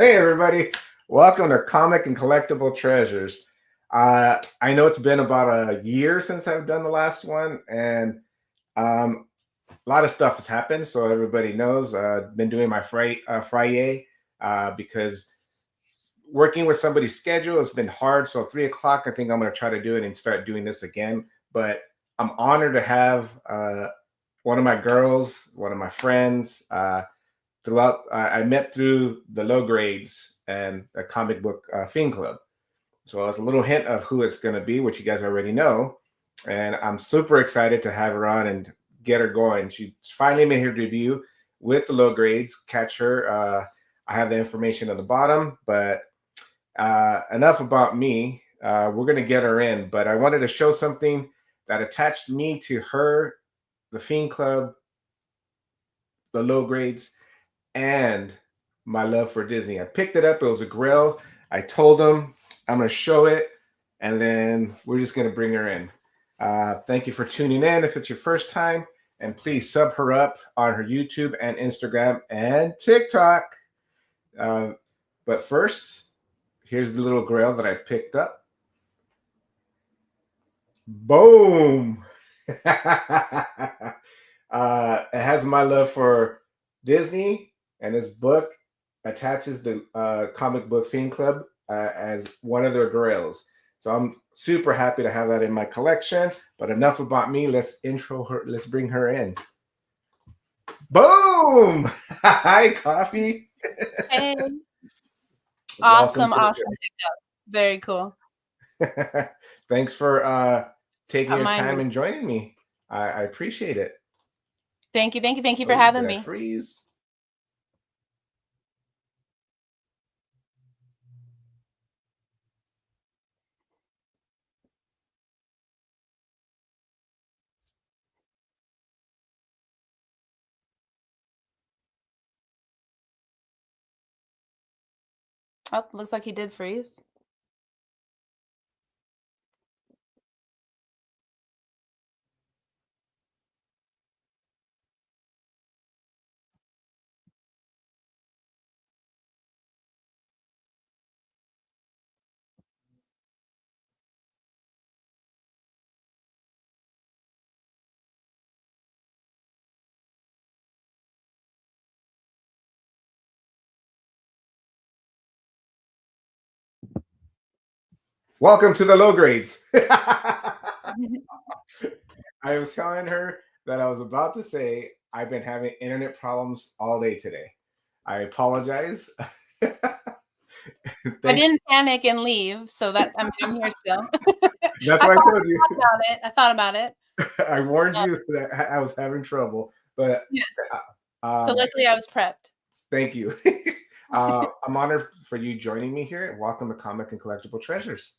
Hey, everybody. Welcome to Comic and Collectible Treasures. I know it's been about a year since I've done the last one, and a lot of stuff has happened, so everybody knows. Been doing my Friday because working with somebody's schedule has been hard. So 3 o'clock, I think I'm going to try to do it and start doing this again. But I'm honored to have one of my girls, one of my friends. Throughout I met through the low grades and a comic book fan club. So it's a little hint of who it's going to be, which you guys already know. And I'm super excited to have her on and get her going. She finally made her debut with the low grades. Catch her. I have the information at the bottom, but enough about me. We're going to get her in, but I wanted to show something that attached me to her, the Fiend Club, the low grades, and my love for Disney. I picked it up. It was a grill. I told them I'm going to show it, and then we're just going to bring her in. Thank you for tuning in. If it's your first time, and please sub her up on her YouTube and Instagram and TikTok. But first, here's the little grill that I picked up. Boom! It has my love for Disney, and this book attaches the comic book Fiend Club as one of their grails. So I'm super happy to have that in my collection. But enough about me. Let's intro her. Let's bring her in. Boom! Hi, Coffee. Hey. Welcome Awesome. to Very cool. Thanks for taking your Mine. time and joining me. I appreciate it. Thank you for having me. Freeze. Oh, looks like he did freeze. Welcome to the low grades. I was telling her that I was about to say I've been having internet problems all day today. I apologize. I didn't panic and leave, so that I'm here still. That's what I told you. I thought about it. I warned you that I was having trouble, but yes. So luckily I was prepped. Thank you. I'm honored for you joining me here. Welcome to Comic and Collectible Treasures.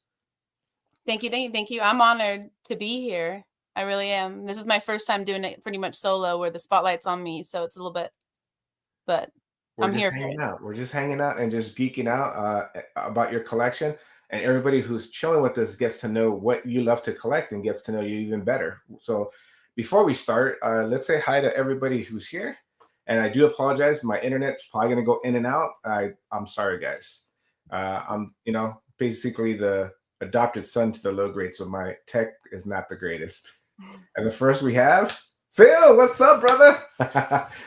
Thank you. I'm honored to be here. I really am. This is my first time doing it pretty much solo where the spotlight's on me, so it's a little bit, but I'm here for it. We're just hanging out and just geeking out about your collection. And everybody who's chilling with us gets to know what you love to collect and gets to know you even better. So before we start, let's say hi to everybody who's here. And I do apologize. My internet's probably going to go in and out. I'm sorry, guys. I'm, basically the adopted son to the low grade, so my tech is not the greatest. And the first we have Phil. What's up, brother?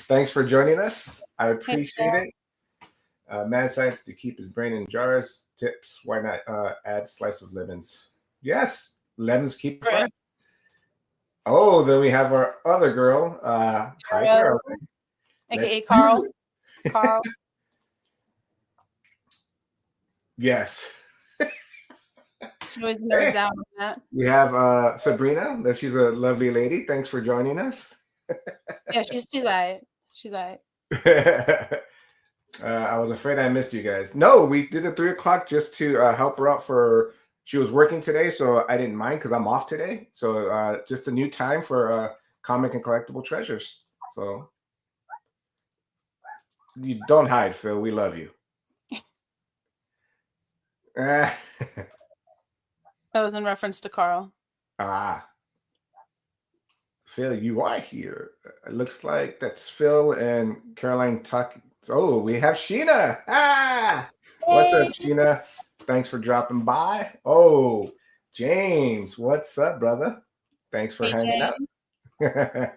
Thanks for joining us. I appreciate it. Mad science to keep his brain in jars. Tips: why not add slice of lemons? Yes, lemons keep it fresh. Oh, then we have our other girl. Hi, Carol. AKA Carl. Carl. Yes. She always nerds out on that. We have Sabrina. She's a lovely lady. Thanks for joining us. Yeah, she's all right. She's all right. I was afraid I missed you guys. No, we did it 3 o'clock just to help her out for. She was working today, so I didn't mind because I'm off today. So just a new time for comic and collectible treasures. So you don't hide, Phil. We love you. That was in reference to Carl. Phil, you are here. It looks like that's Phil and Caroline So we have Sheena. Ah, what's up, Hey, Sheena? Thanks for dropping by. Oh, James, what's up, brother? Thanks for hey, hanging James. out.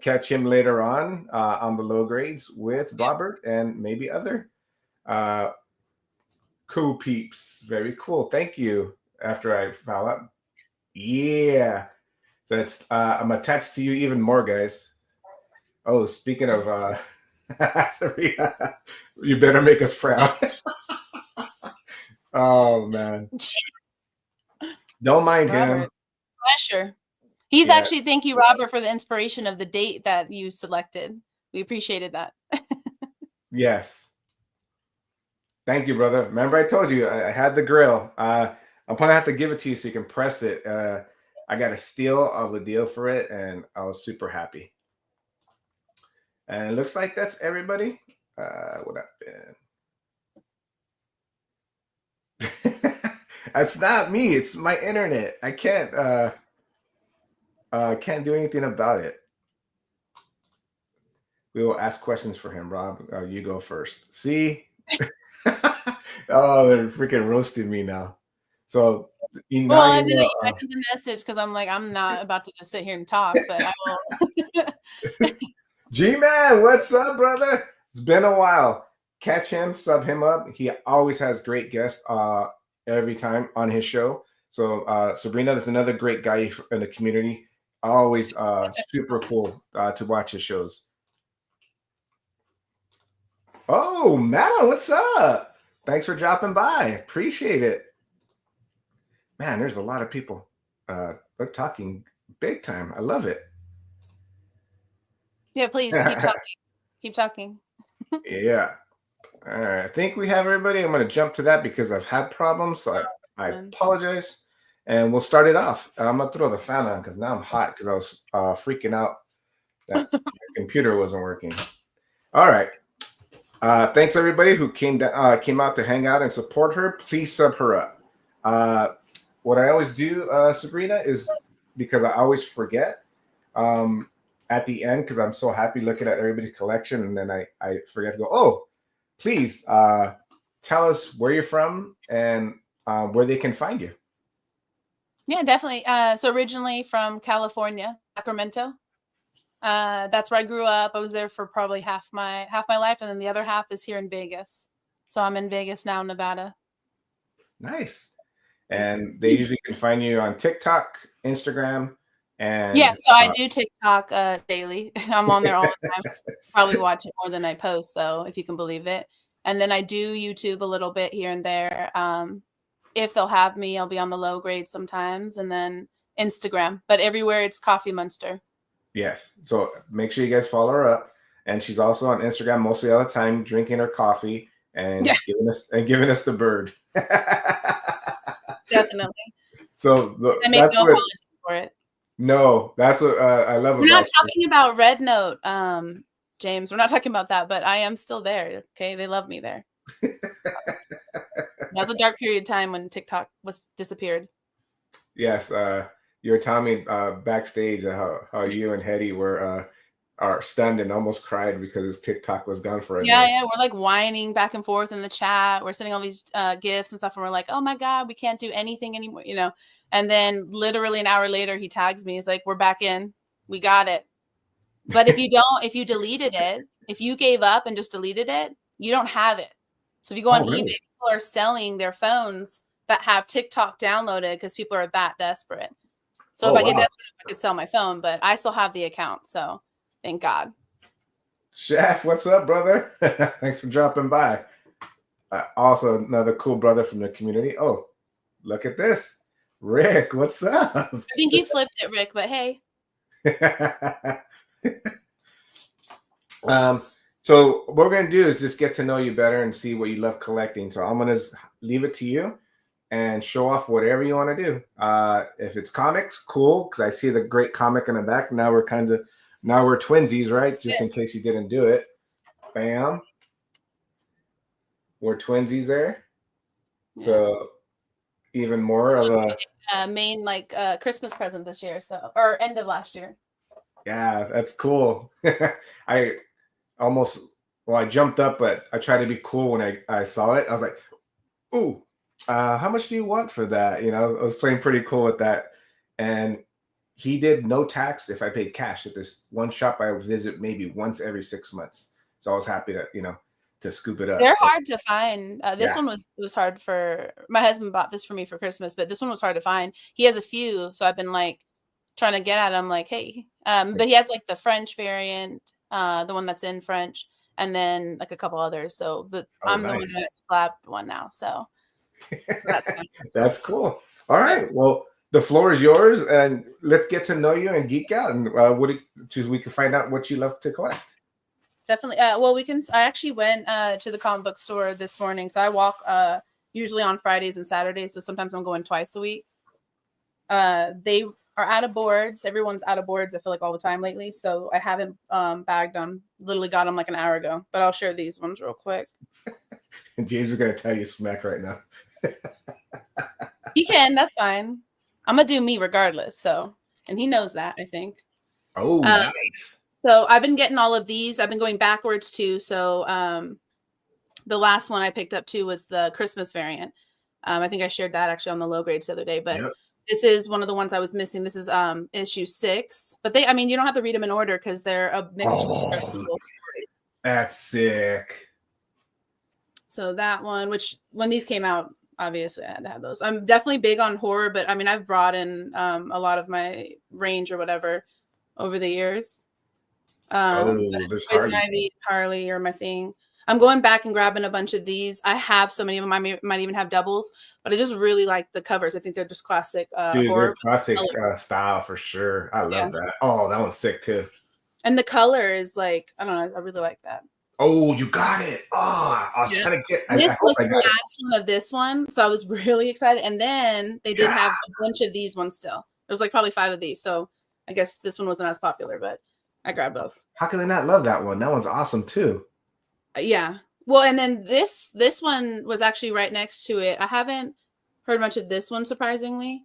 Catch him later on the low grades with Yep. Robert and maybe other uh, cool peeps. Very cool. Thank you. After I foul up, yeah. That's I'm attached to you even more, guys. Oh, speaking of Serena, you better make us proud. Oh man. Don't mind him. Robert, pressure. He's Yeah. actually, thank you, Robert, for the inspiration of the date that you selected. We appreciated that. Yes. Thank you, brother. Remember I told you I had the grill. I'm gonna have to give it to you so you can press it. I got a steal of the deal for it, and I was super happy. And it looks like that's everybody. What happened? That's not me. It's my internet. I can't do anything about it. We will ask questions for him, Rob. You go first. See? Oh, they're freaking roasting me now. So Well, now I you didn't know know. I sent the message because I'm like, I'm not about to just sit here and talk, but I will. G-Man, what's up, brother? It's been a while. Catch him, sub him up. He always has great guests every time on his show. So Sabrina is another great guy in the community. Always super cool to watch his shows. Oh, Madeline, what's up? Thanks for dropping by. Appreciate it. Man, there's a lot of people. They're talking big time. I love it. Yeah, please keep talking. Keep talking. Yeah. All right. I think we have everybody. I'm going to jump to that because I've had problems. So I apologize. And we'll start it off. I'm going to throw the fan on because now I'm hot because I was freaking out that my computer wasn't working. All right. Thanks everybody who came out to hang out and support her. Please sub her up. What I always do, Sabrina, is because I always forget at the end because I'm so happy looking at everybody's collection, and then I forget to go. Oh, please tell us where you're from and where they can find you. Yeah, definitely. So originally from California, Sacramento. That's where I grew up. I was there for probably half my life, and then the other half is here in Vegas. So I'm in Vegas now, Nevada. Nice. And they usually can find you on TikTok, Instagram, and Yeah, so I do TikTok daily. I'm on there all the time. Probably watch it more than I post, though, if you can believe it. And then I do YouTube a little bit here and there. If they'll have me, I'll be on the low grade sometimes, and then Instagram. But everywhere it's Coffee Munster. yes. So make sure you guys follow her up. And she's also on Instagram mostly all the time, drinking her coffee and giving us the bird. Definitely. So I make no apology for it. No, that's what I love We're about not talking about Red Note, James. We're not talking about that, but I am still there. Okay, they love me there. That was a dark period of time when TikTok was disappeared. Yes, you were telling me backstage how you and Hetty are stunned and almost cried because his TikTok was gone for a day. Yeah, we're like whining back and forth in the chat. We're sending all these gifts and stuff, and we're like, "Oh my god, we can't do anything anymore," you know. And then literally an hour later, he tags me. He's like, "We're back in. We got it." But if you deleted it, if you gave up and just deleted it, you don't have it. So if you go on eBay, people are selling their phones that have TikTok downloaded because people are that desperate. So if I get desperate, I could sell my phone, but I still have the account. So thank God. Chef, what's up, brother? Thanks for dropping by. Also, another cool brother from the community. Oh, look at this. Rick, what's up? I think you flipped it, Rick, but hey. So what we're going to do is just get to know you better and see what you love collecting. So I'm going to leave it to you and show off whatever you want to do. If it's comics, cool, because I see the great comic in the back. Now we're twinsies, right? Just in case you didn't do it. Bam. We're twinsies there. Yeah. So even more of a main Christmas present this year, or end of last year. Yeah, that's cool. well, I jumped up, but I tried to be cool when I saw it. I was like, "Ooh, how much do you want for that?" You know, I was playing pretty cool with that, and he did no tax if I paid cash at this one shop I visit maybe once every 6 months. So I was happy to to scoop it up. They're So hard to find. This yeah, one was hard for my husband bought this for me for Christmas, but this one was hard to find. He has a few, so I've been like trying to get at him like, hey. But he has like the French variant, the one that's in French, and then like a couple others. So oh I'm the one nice, who has slap one now. So that's nice. that's cool. All Yeah. right, well. The floor is yours, and let's get to know you and geek out, and we can find out what you love to collect. Definitely. Well, I actually went to the comic book store this morning. So I walk usually on Fridays and Saturdays. So sometimes I'm going twice a week. They are out of boards. Everyone's out of boards, I feel like all the time lately. So I haven't bagged them. Literally got them like an hour ago. But I'll share these ones real quick. And James is going to tell you smack right now. He can. That's fine. I'm going to do me regardless. So, and he knows that, I think. Oh, nice. So I've been getting all of these. I've been going backwards too. So the last one I picked up too was the Christmas variant. I think I shared that actually on the low grades the other day, but Yep. this is one of the ones I was missing. This is issue 6, but I mean, you don't have to read them in order because they're a mixed stories. That's sick. So that one, which when these came out, obviously I had to have those. I'm definitely big on horror, but I mean, I've brought in a lot of my range or whatever over the years. There's Poison Harley. Ivy, Harley are my thing. I'm going back and grabbing a bunch of these. I have so many of them. I might even have doubles, but I just really like the covers. I think they're just classic Dude, horror. they're classic style for sure. I love that. Oh, that one's sick too. And the color is like, I don't know, I really like that. Oh, you got it. Oh, I was trying to get this was the last one of this one, so I was really excited. And then they did have a bunch of these ones still. There was like probably 5 of these, so I guess this one wasn't as popular, but I grabbed both. How can they not love that one? That one's awesome too. Yeah. Well, and then this one was actually right next to it. I haven't heard much of this one, surprisingly.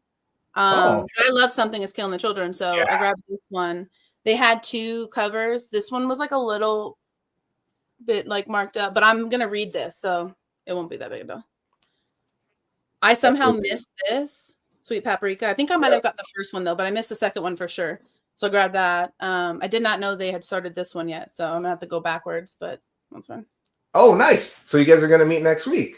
But I love Something Is Killing the Children, so I grabbed this one. They had 2 covers. This one was like a little bit like marked up, but I'm gonna read this, so it won't be that big a deal. I somehow missed this Sweet Paprika. I think I might have got the first one though, but I missed the second one for sure. So grab that. I did not know they had started this one yet, so I'm gonna have to go backwards, but that's fine. Oh, nice. So you guys are gonna meet next week.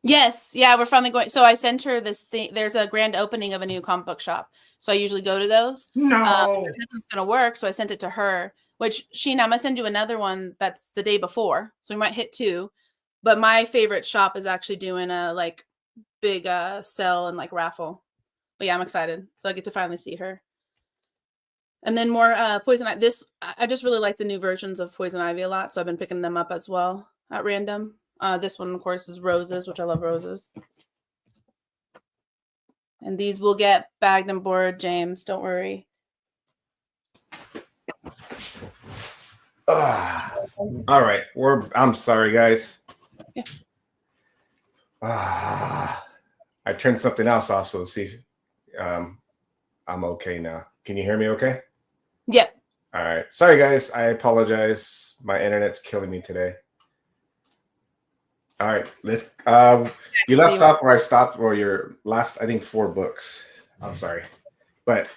Yes, yeah, we're finally going. So I sent her this thing. There's a grand opening of a new comic book shop, so I usually go to those. No, it's gonna work, so I sent it to her. Which I'm gonna send you another one that's the day before, so we might hit 2. But my favorite shop is actually doing a like big sell and like raffle. But yeah, I'm excited, so I get to finally see her. And then more Poison Ivy. I just really like the new versions of Poison Ivy a lot, so I've been picking them up as well at random. This one, of course, is Roses, which I love roses. And these will get bagged and board, James. Don't worry. All right, I'm sorry, guys. Yeah. I turned something else off, so see. I'm okay now. Can you hear me? Okay. Yep. All right. Sorry, guys. I apologize. My internet's killing me today. All right. Let's. You left off where I stopped, or your last, I think, 4 books. I'm sorry, but.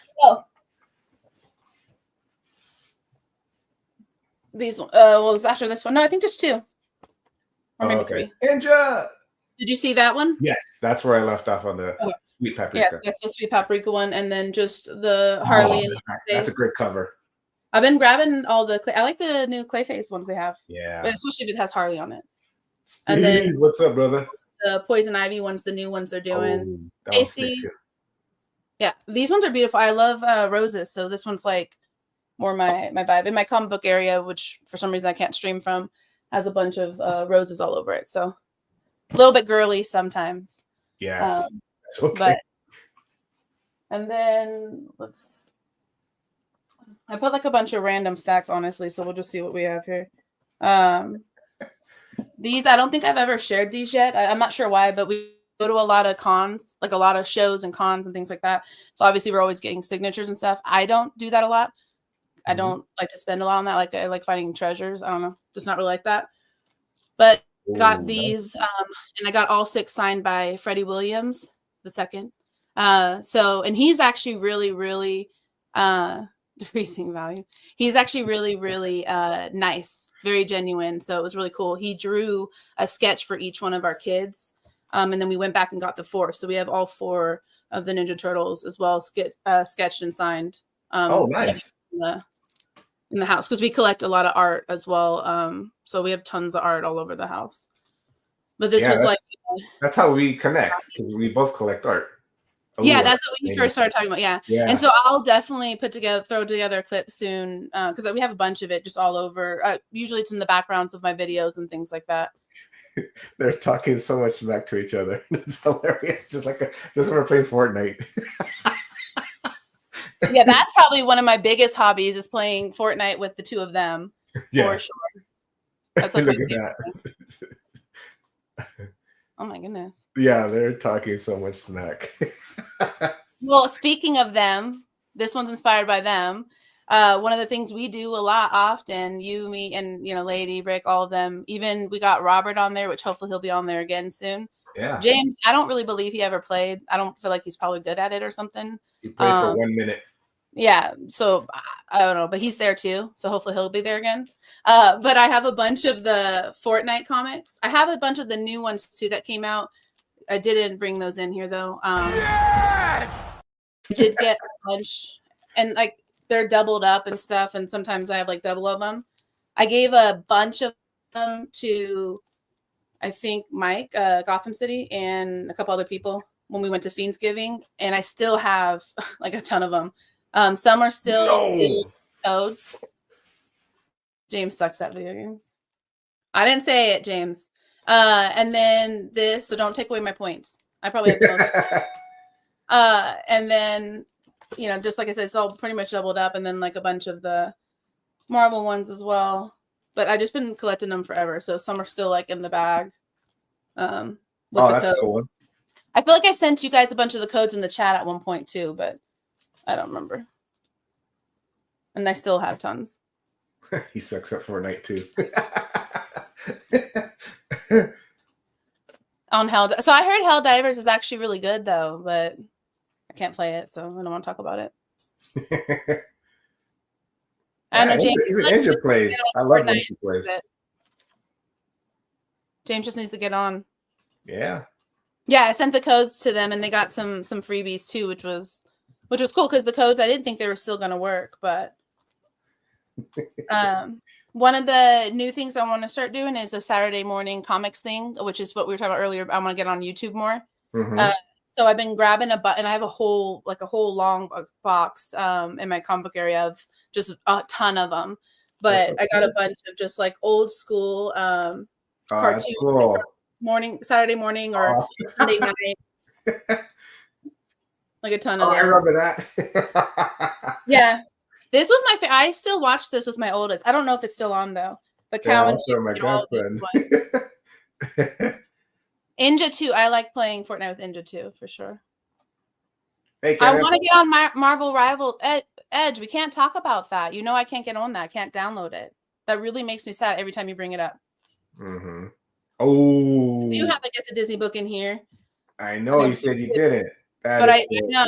These well, it was after this one. No, I think just 2. Or maybe 3. Ninja! Did you see that one? Yes, that's where I left off on the Sweet Paprika. Yes, that's the Sweet Paprika one, and then just the Harley. That's a great cover. I've been grabbing all the I like the new Clayface ones they have. Yeah. Especially if it has Harley on it. Steve, and then what's up, brother? The Poison Ivy ones, the new ones they're doing. Tasty. Yeah, these ones are beautiful. I love roses, so this one's like more my vibe. In my comic book area, which for some reason I can't stream from, has a bunch of roses all over it. So a little bit girly sometimes. Yeah. Okay. But and then I put like a bunch of random stacks, honestly, so we'll just see what we have here. These, I don't think I've ever shared these yet. I'm not sure why, but we go to a lot of cons, like a lot of shows and cons and things like that. So obviously we're always getting signatures and stuff. I don't do that a lot. I don't like to spend a lot on that. Like I like finding treasures. I don't know, just not really like that. But I got these, and I got all 6 signed by Freddie Williams II. And he's actually really decreasing value. He's actually really nice, very genuine. So it was really cool. He drew a sketch for each one of our kids. And then we went back and got the 4th. So we have all 4 of the Ninja Turtles as well, sketched and signed. Nice. In the house, because we collect a lot of art as well. So we have tons of art all over the house. But this was like, that's how we connect, because we both collect art. Yeah, that's what we first started talking about. Yeah. And so I'll definitely throw together a clip soon, because we have a bunch of it just all over. Usually it's in the backgrounds of my videos and things like that. They're talking so much back to each other. It's hilarious. Just when we're playing Fortnite. Yeah, that's probably one of my biggest hobbies, is playing Fortnite with the 2 of them. For sure. That's like Look at that. Oh my goodness. Yeah, they're talking so much smack. Well, speaking of them, this one's inspired by them. One of the things we do a lot often, you, me, and Lady, Rick, all of them. Even we got Robert on there, which hopefully he'll be on there again soon. Yeah. James, I don't really believe he ever played. I don't feel like he's probably good at it or something. He played for 1 minute. Yeah, so I don't know, but he's there too. So hopefully he'll be there again. But I have a bunch of the Fortnite comics. I have a bunch of the new ones too that came out. I didn't bring those in here though. Yes! I did get a bunch, and like they're doubled up and stuff, and sometimes I have like double of them. I gave a bunch of them to, I think, Mike, Gotham City, and a couple other people when we went to Fiendsgiving, and I still have like a ton of them. Some are still sealed codes. James sucks at video games. I didn't say it, James. And then this, so don't take away my points. I probably have the most. And then, just like I said, it's all pretty much doubled up, and then like a bunch of the Marvel ones as well. But I just been collecting them forever, so some are still like in the bag. With the that's cool. I feel like I sent you guys a bunch of the codes in the chat at one point too, but I don't remember. And I still have tons. He sucks at Fortnite too. On Hell, so I heard Helldivers is actually really good though, but I can't play it, so I don't want to talk about it. I know James. Even Ninja plays. I love when she plays. James just needs to get on. Yeah. Yeah, I sent the codes to them, and they got some freebies too, which was cool, because the codes, I didn't think they were still going to work, but one of the new things I want to start doing is a Saturday morning comics thing, which is what we were talking about earlier. I want to get on YouTube more. Mm-hmm. So I've been grabbing and I have a whole long box in my comic book area of just a ton of them. But I got a bunch of just like old school cartoon Saturday morning or Sunday night. Like a ton of those. I remember that. Yeah. This was my I still watch this with my oldest. I don't know if it's still on though. But Cowan, my girlfriend. Ninja 2. I like playing Fortnite with Ninja 2 for sure. Hey, I want to get on Marvel Rival Edge. We can't talk about that. I can't get on that. I can't download it. That really makes me sad every time you bring it up. Mm-hmm. Oh. Do you have to get to Disney Book in here? I know you said you didn't. But I know.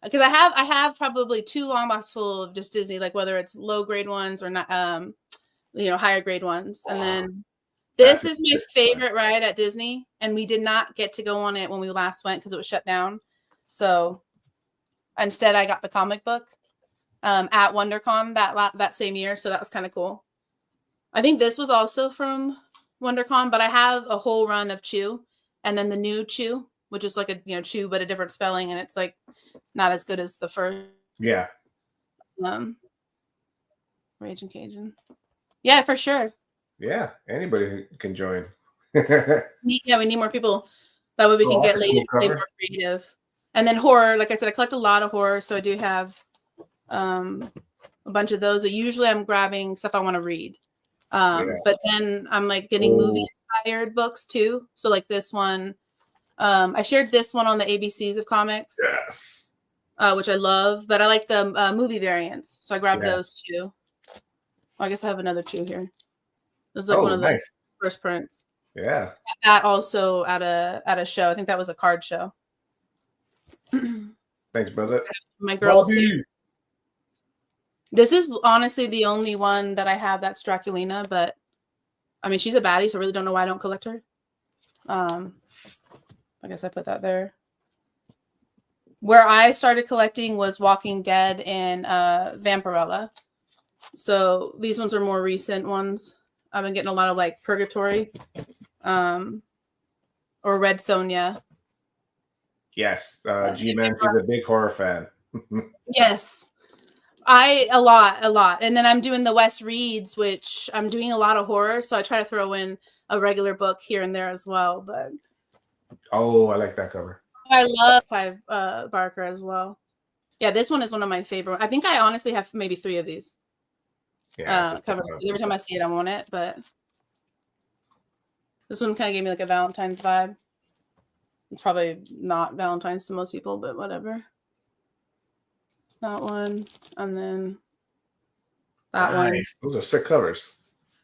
Because I have probably 2 long boxes full of just Disney, like whether it's low grade ones or not, higher grade ones. And then this is my favorite ride at Disney, and we did not get to go on it when we last went because it was shut down. So instead, I got the comic book at WonderCon that same year. So that was kind of cool. I think this was also from WonderCon, but I have a whole run of Chew, and then the new Chew, which is like a Chew but a different spelling, and it's like not as good as the first. Yeah. Raging Cajun. Yeah, for sure. Yeah, anybody can join. We need more people. That way we can get Lady to play more creative. And then horror, like I said, I collect a lot of horror, so I do have a bunch of those. But usually I'm grabbing stuff I want to read. But then I'm like getting movie inspired books too. So like this one, I shared this one on the ABCs of comics. Yes. which I love, but I like the movie variants. So I grabbed Yeah. those two. Well, I guess I have another two here. This is like one Oh, of the nice. first prints. Yeah. That also at a show. I think that was a card show. Thanks, brother. My girls here. Bobby. This is honestly the only one that I have that's Draculina, but I mean, she's a baddie, so I really don't know why I don't collect her. I guess I put that there. Where I started collecting was Walking Dead and Vampirella. So these ones are more recent ones. I've been getting a lot of like Purgatory or Red Sonja. Yes. G-Man, she's a big horror fan. Yes. A lot. And then I'm doing the Wes Reads, which I'm doing a lot of horror. So I try to throw in a regular book here and there as well. But oh, I like that cover. I love Clive Barker as well. Yeah, this one is one of my favorite. I think I honestly have maybe 3 of these covers. Every time I see it, I want it. But this one kind of gave me like a Valentine's vibe. It's probably not Valentine's to most people, but whatever. That one, and then that one. Those are sick covers.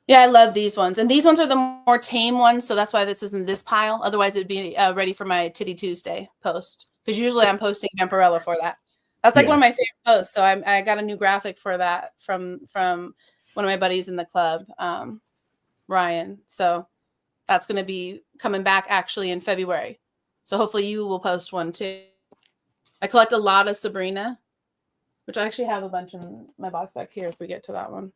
Yeah, I love these ones. And these ones are the more tame ones, so that's why this is in this pile. Otherwise, it'd be ready for my Titty Tuesday post. Because usually I'm posting Vampirella for that. That's like one of my favorite posts. So I got a new graphic for that from one of my buddies in the club, Ryan. So that's going to be coming back actually in February. So hopefully you will post one too. I collect a lot of Sabrina, which I actually have a bunch in my box back here if we get to that one.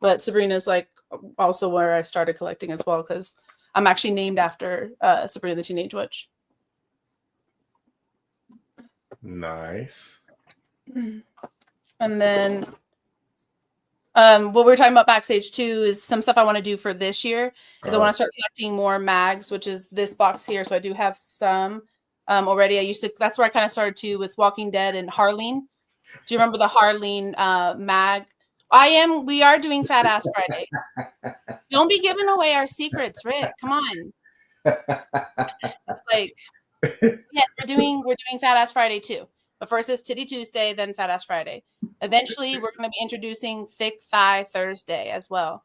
But Sabrina's like also where I started collecting as well because I'm actually named after Sabrina the Teenage Witch. Nice. And then what we were talking about backstage too is some stuff I want to do for this year is I want to start collecting more mags, which is this box here. So I do have some already. That's where I kind of started too with Walking Dead and Harleen. Do you remember the Harleen mag? We are doing Fat Ass Friday. Don't be giving away our secrets, Rick. Come on. It's like, yes, we're doing Fat Ass Friday too. But first is Titty Tuesday, then Fat Ass Friday. Eventually, we're going to be introducing Thick Thigh Thursday as well.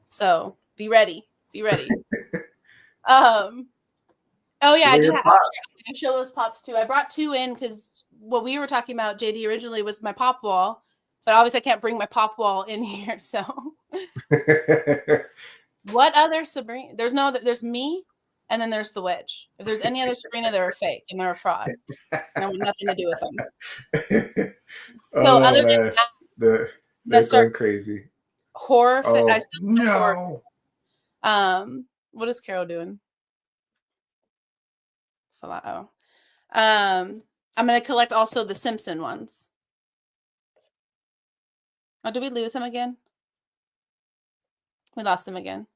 So be ready. Be ready. Oh yeah, I do have I show those pops too. I brought 2 in because what we were talking about, JD, originally was my pop wall. But obviously I can't bring my pop wall in here. So what other Sabrina? There's me, and then there's the witch. If there's any other Sabrina, they're a fake and they're a fraud. And I want nothing to do with them. So other than that, they're going crazy. Horror. Oh, no. Horror. What is Carol doing? I'm gonna collect also the Simpson ones. Oh, did we lose him again? We lost him again.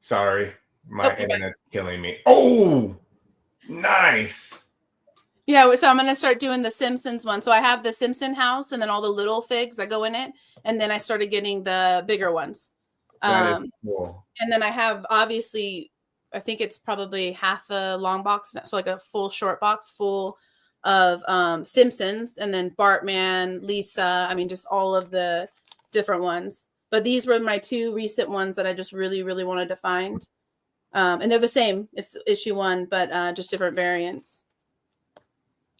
Sorry. My internet's killing me. Oh, nice. Yeah, so I'm going to start doing the Simpsons one. So I have the Simpson house and then all the little figs that go in it. And then I started getting the bigger ones. That is cool. And then I have, obviously, I think it's probably half a long box. So like a full short box full of Simpsons, and then Bartman, Lisa. I mean, just all of the different ones. But these were my 2 recent ones that I just really, really wanted to find. And they're the same. It's issue 1, but just different variants,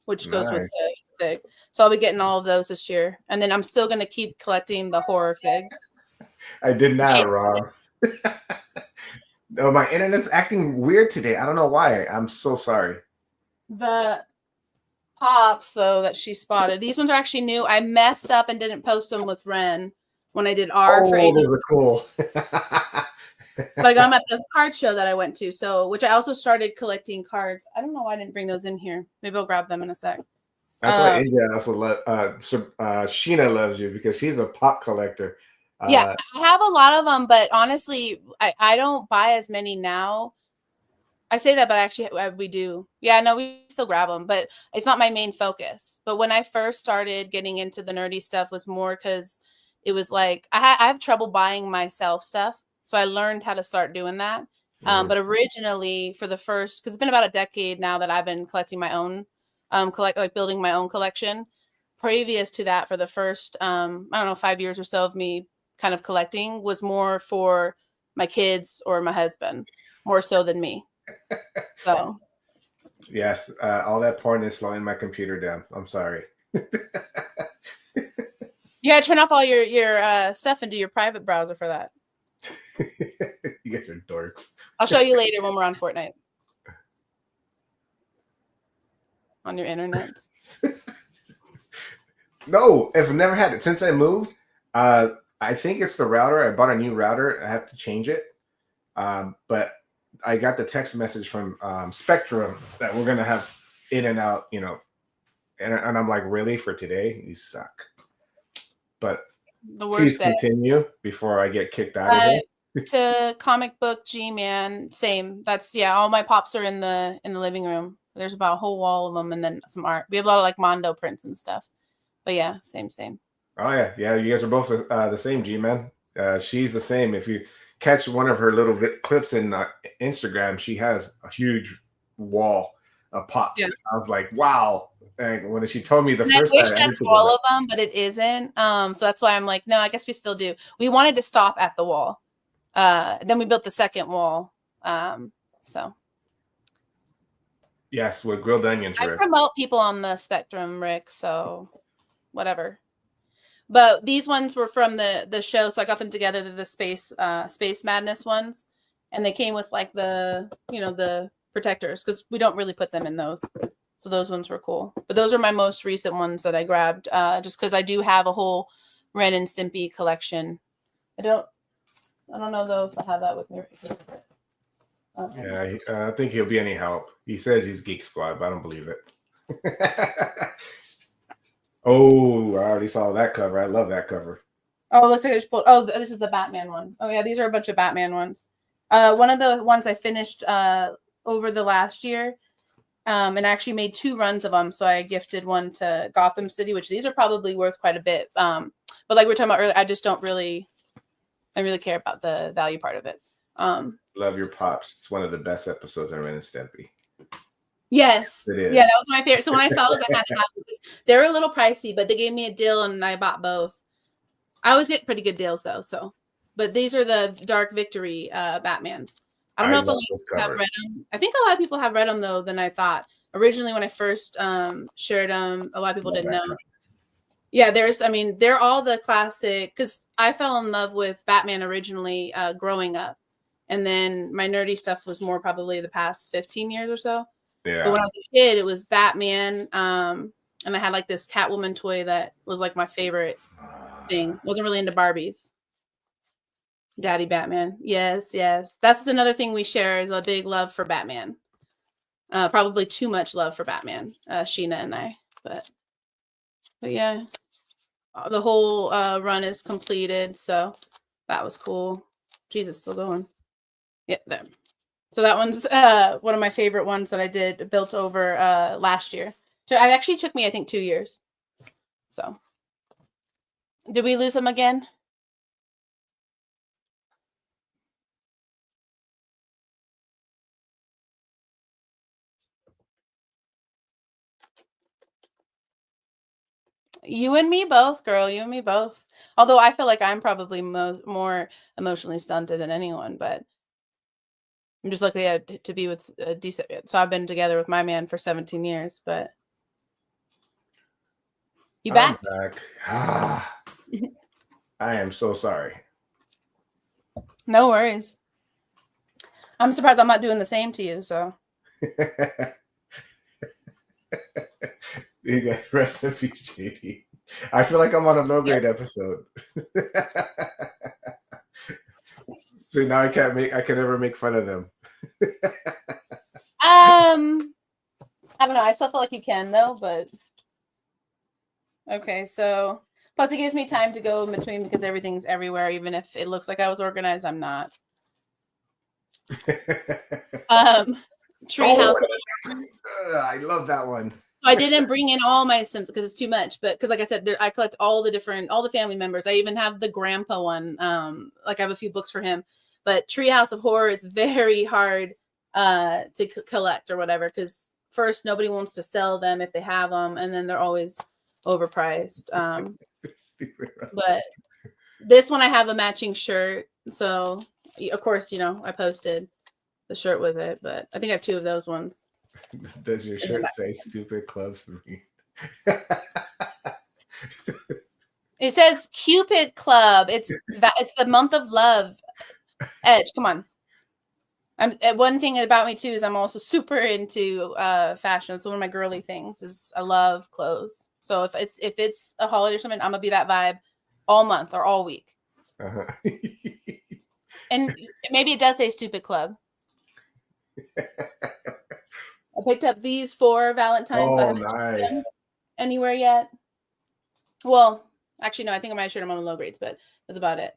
which goes with the fig. So I'll be getting all of those this year. And then I'm still going to keep collecting the horror figs. I did not, Rob. No, my internet's acting weird today. I don't know why. I'm so sorry. The pops, though, that she spotted. These ones are actually new. I messed up and didn't post them with Ren when I did R for 80. Those are cool. But I got them at the card show that I went to. So, which I also started collecting cards. I don't know why I didn't bring those in here. Maybe I'll grab them in a sec. That's why India also Sheena loves you, because she's a pop collector. Yeah, I have a lot of them, but honestly, I don't buy as many now. I say that, but actually we do. Yeah, no, we still grab them, but it's not my main focus. But when I first started getting into the nerdy stuff was more because it was like I have trouble buying myself stuff. So I learned how to start doing that. But originally for the first, because it's been about a decade now that I've been collecting my own, building my own collection. Previous to that, for the first, I don't know, 5 years or so of me kind of collecting was more for my kids or my husband, more so than me. So Yes, all that porn is slowing my computer down. I'm sorry. you gotta turn off all your stuff and do your private browser for that. You guys are dorks. I'll show you later when we're on Fortnite. On your internet. No, I've never had it since I moved. I think it's the router. I bought a new router. I have to change it. But I got the text message from Spectrum that we're gonna have in and out, and I'm like, really, for today? You suck. But The please worst day. continue before I get kicked out of here. To comic book G-Man, same. That's all my pops are in the living room. There's about a whole wall of them, and then some art. We have a lot of like Mondo prints and stuff. But yeah, same. Oh yeah. You guys are both the same, G-Man. She's the same. If you catch one of her little clips in Instagram, she has a huge wall of pops. Yeah. I was like, wow. And when she told me the and first I wish time, that's all of them, but it isn't. So that's why I'm like, no, I guess we still do. We wanted to stop at the wall. Then we built the second wall. So yes, with grilled onions. I promote people on the Spectrum, Rick. So whatever. But these ones were from the show, so I got them together. They're the Space Madness ones, and they came with like the the protectors because we don't really put them in those. So those ones were cool. But those are my most recent ones that I grabbed, just because I do have a whole Ren and Stimpy collection. I don't know though if I have that with me. Yeah, I think he'll be any help. He says he's Geek Squad, but I don't believe it. Oh, I already saw that cover. I love that cover. Oh, looks like I just pulled. Oh, this is the Batman one. Oh yeah, these are a bunch of Batman ones. One of the ones I finished over the last year, and actually made 2 runs of them. So I gifted one to Gotham City, which these are probably worth quite a bit. But like we were talking about earlier, I just don't really care about the value part of it. Love your pops. It's one of the best episodes of Ren and Stimpy. Yes. It is. Yeah, that was my favorite. So when I saw those, I had to have them. They were a little pricey, but they gave me a deal and I bought both. I always get pretty good deals though. But these are the Dark Victory Batmans. I don't know if a lot of people have read them. I think a lot of people have read them though than I thought. Originally, when I first shared them, a lot of people didn't know. Yeah, they're all the classic, because I fell in love with Batman originally growing up. And then my nerdy stuff was more probably the past 15 years or so. Yeah. But when I was a kid, it was Batman. And I had like this Catwoman toy that was like my favorite thing. Wasn't really into Barbies. Daddy Batman. Yes. That's another thing we share is a big love for Batman. Probably too much love for Batman, Sheena and I. But yeah, the whole run is completed. So that was cool. Jesus, still going. Yeah, there. So that one's one of my favorite ones that I built over last year. So it actually took me, I think, 2 years. So did we lose them again? You and me both, girl. You and me both. Although I feel like I'm probably more emotionally stunted than anyone, but I'm just lucky to be with a decent. So I've been together with my man for 17 years, but you back? I'm back. I am so sorry. No worries. I'm surprised I'm not doing the same to you. So. You guys, rest in peace, JD. I feel like I'm on a low grade episode. So now I can never make fun of them. I don't know. I still feel like you can though, but okay. So plus it gives me time to go in between because everything's everywhere. Even if it looks like I was organized, I'm not. Treehouse. I love that one. I didn't bring in all my Sims because it's too much, but because like I said, I collect all the family members. I even have the grandpa one. Like I have a few books for him, But Treehouse of Horror is very hard to collect or whatever, because first nobody wants to sell them if they have them, and then they're always overpriced. But this one I have a matching shirt, so of course, you know, I posted the shirt with it, but I think I have 2 of those ones. Does your shirt say "Stupid Clubs" for me? It says Cupid Club. It's the month of love. Edge, come on. One thing about me too is I'm also super into fashion. So one of my girly things is I love clothes. So if it's a holiday or something, I'm gonna be that vibe all month or all week. Uh-huh. And maybe it does say Stupid Club. I picked up these for Valentine's. Oh, I haven't nice. them anywhere yet. Well, actually, no, I think I might have shared them on the low grades, but that's about it.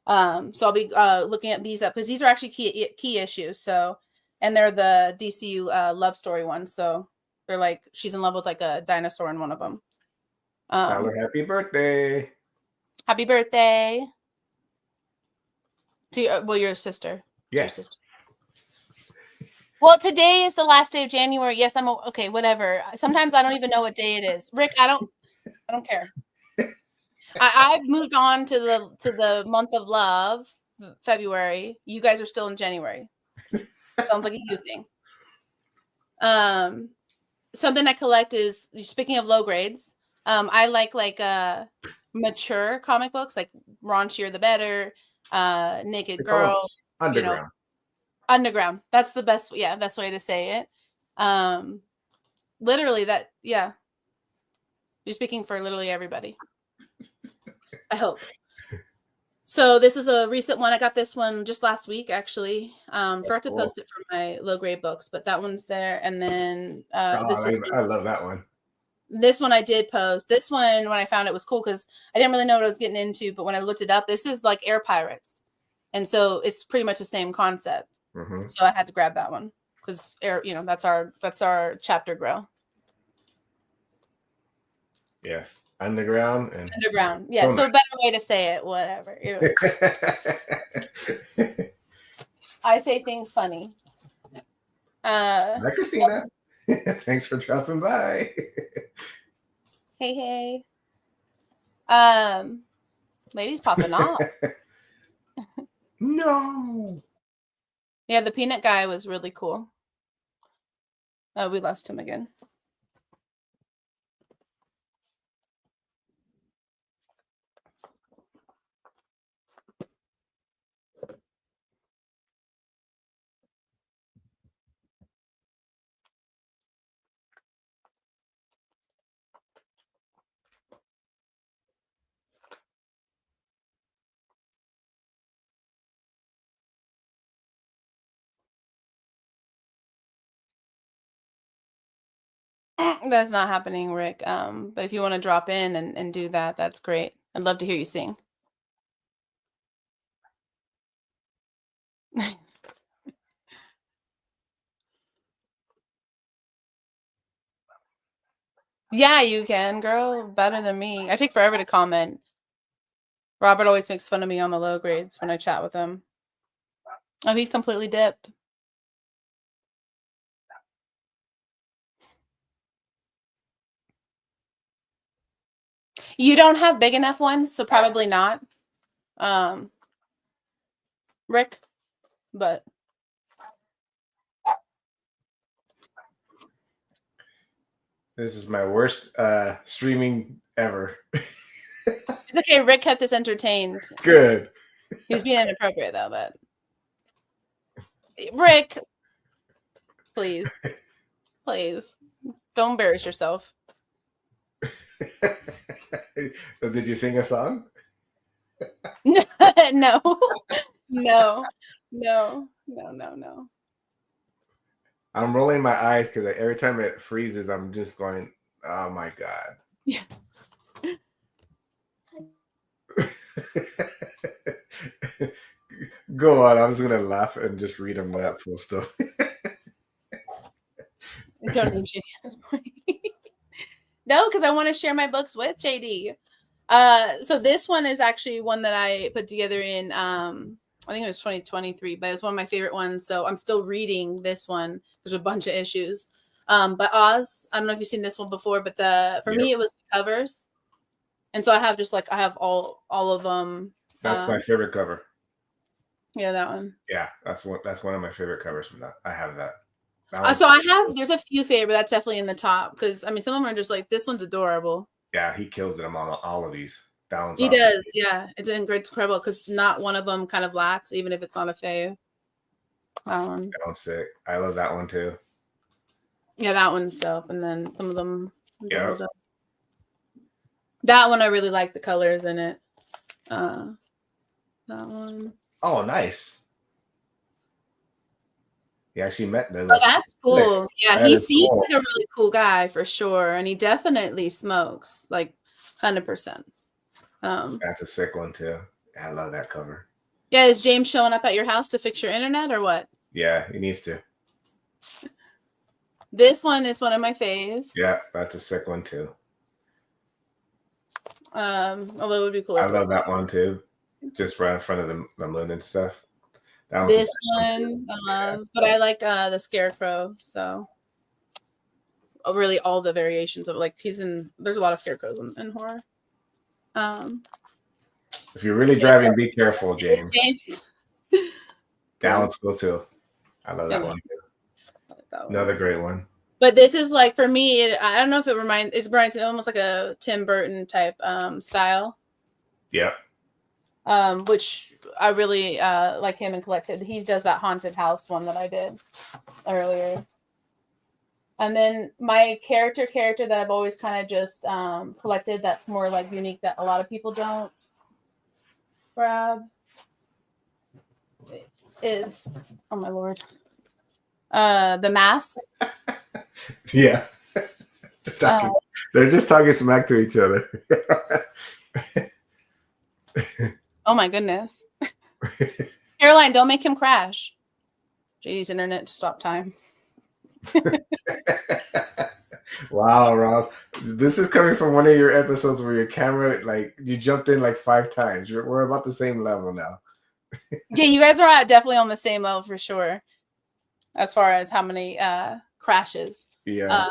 So I'll be looking at these up because these are actually key issues. So, and they're the DCU love story ones. So they're like she's in love with like a dinosaur in one of them. Tell her happy birthday. Happy birthday to your sister. Yes. Your sister. Well, today is the last day of January. Yes, I'm okay. Whatever. Sometimes I don't even know what day it is. Rick, I don't care. I've moved on to the month of love, February. You guys are still in January. Sounds like a you thing. Something I collect is, speaking of low grades, I like mature comic books, like Raunchier the Better, Naked Girls, underground. You know, underground. That's the best way to say it. Literally that, yeah. You're speaking for literally everybody. I hope. So this is a recent one. I got this one just last week, actually. Forgot to post it for my low grade books, but that one's there. And then I love that one. This one I did post. This one, when I found it, was cool because I didn't really know what I was getting into. But when I looked it up, this is like Air Pirates, and so it's pretty much the same concept. Mm-hmm. So I had to grab that one because that's our chapter grow. Yes, underground. Yeah, so better way to say it. Whatever. I say things funny. Hi, Christina. Thanks for dropping by. Hey. Ladies popping off. No. Yeah, the peanut guy was really cool. Oh, we lost him again. That's not happening, Rick. But if you want to drop in and do that, that's great. I'd love to hear you sing. Yeah, you can, girl. Better than me. I take forever to comment. Robert always makes fun of me on the low grades when I chat with him. Oh, he's completely dipped. You don't have big enough ones, so probably not. Rick, but this is my worst streaming ever. It's okay. Rick kept us entertained. Good. He was being inappropriate though, but Rick, please don't embarrass yourself. Did you sing a song? No. I'm rolling my eyes because every time it freezes, I'm just going, oh my God. Yeah. Go on. I'm just going to laugh and just read them that full stuff. Don't need JD at this point. No, because I want to share my books with JD. So this one is actually one that I put together in I think it was 2023, but it was one of my favorite ones. So I'm still reading this one. There's a bunch of issues. But Oz, I don't know if you've seen this one before, but for me it was the covers. And so I have all of them. That's my favorite cover. Yeah, that one. Yeah, that's one of my favorite covers from that. I have that. So there's a few favorite that's definitely in the top because I mean some of them are just like this one's adorable. Yeah, he kills it on all of these. That one's he awesome. does, yeah. It's incredible because not one of them kind of lacks, even if it's not a fave. That one's sick. I love that one too. Yeah, that one's dope. And then some of them. Yeah. That one I really like the colors in it. That one. Oh, nice. He actually met them. Oh, that's cool. Yeah, he seems like a really cool guy for sure, and he definitely smokes like 100%. That's a sick one too. I love that cover. Yeah, is James showing up at your house to fix your internet or what? Yeah, he needs to. This one is one of my faves. Yeah, that's a sick one too. Although it would be cool. I love that one too. Just right in front of the moon and stuff. This one I love, but I like the Scarecrow. So really, all the variations of like there's a lot of scarecrows in horror. If you're really driving, be careful, James. That one's cool too. I love that one too. Another great one. But this is like for me. I don't know if it reminds me almost like a Tim Burton type style. Yep. Which I really like him and collected. He does that haunted house one that I did earlier. And then my character that I've always kind of just collected that's more like unique that a lot of people don't grab is, oh my Lord, the Mask. Yeah. They're just talking smack to each other. Oh my goodness. Caroline, don't make him crash. JD's internet to stop time. Wow, Rob. This is coming from one of your episodes where your camera, like, you jumped in like 5 times. We're about the same level now. Yeah, you guys are definitely on the same level for sure. As far as how many crashes. Yeah.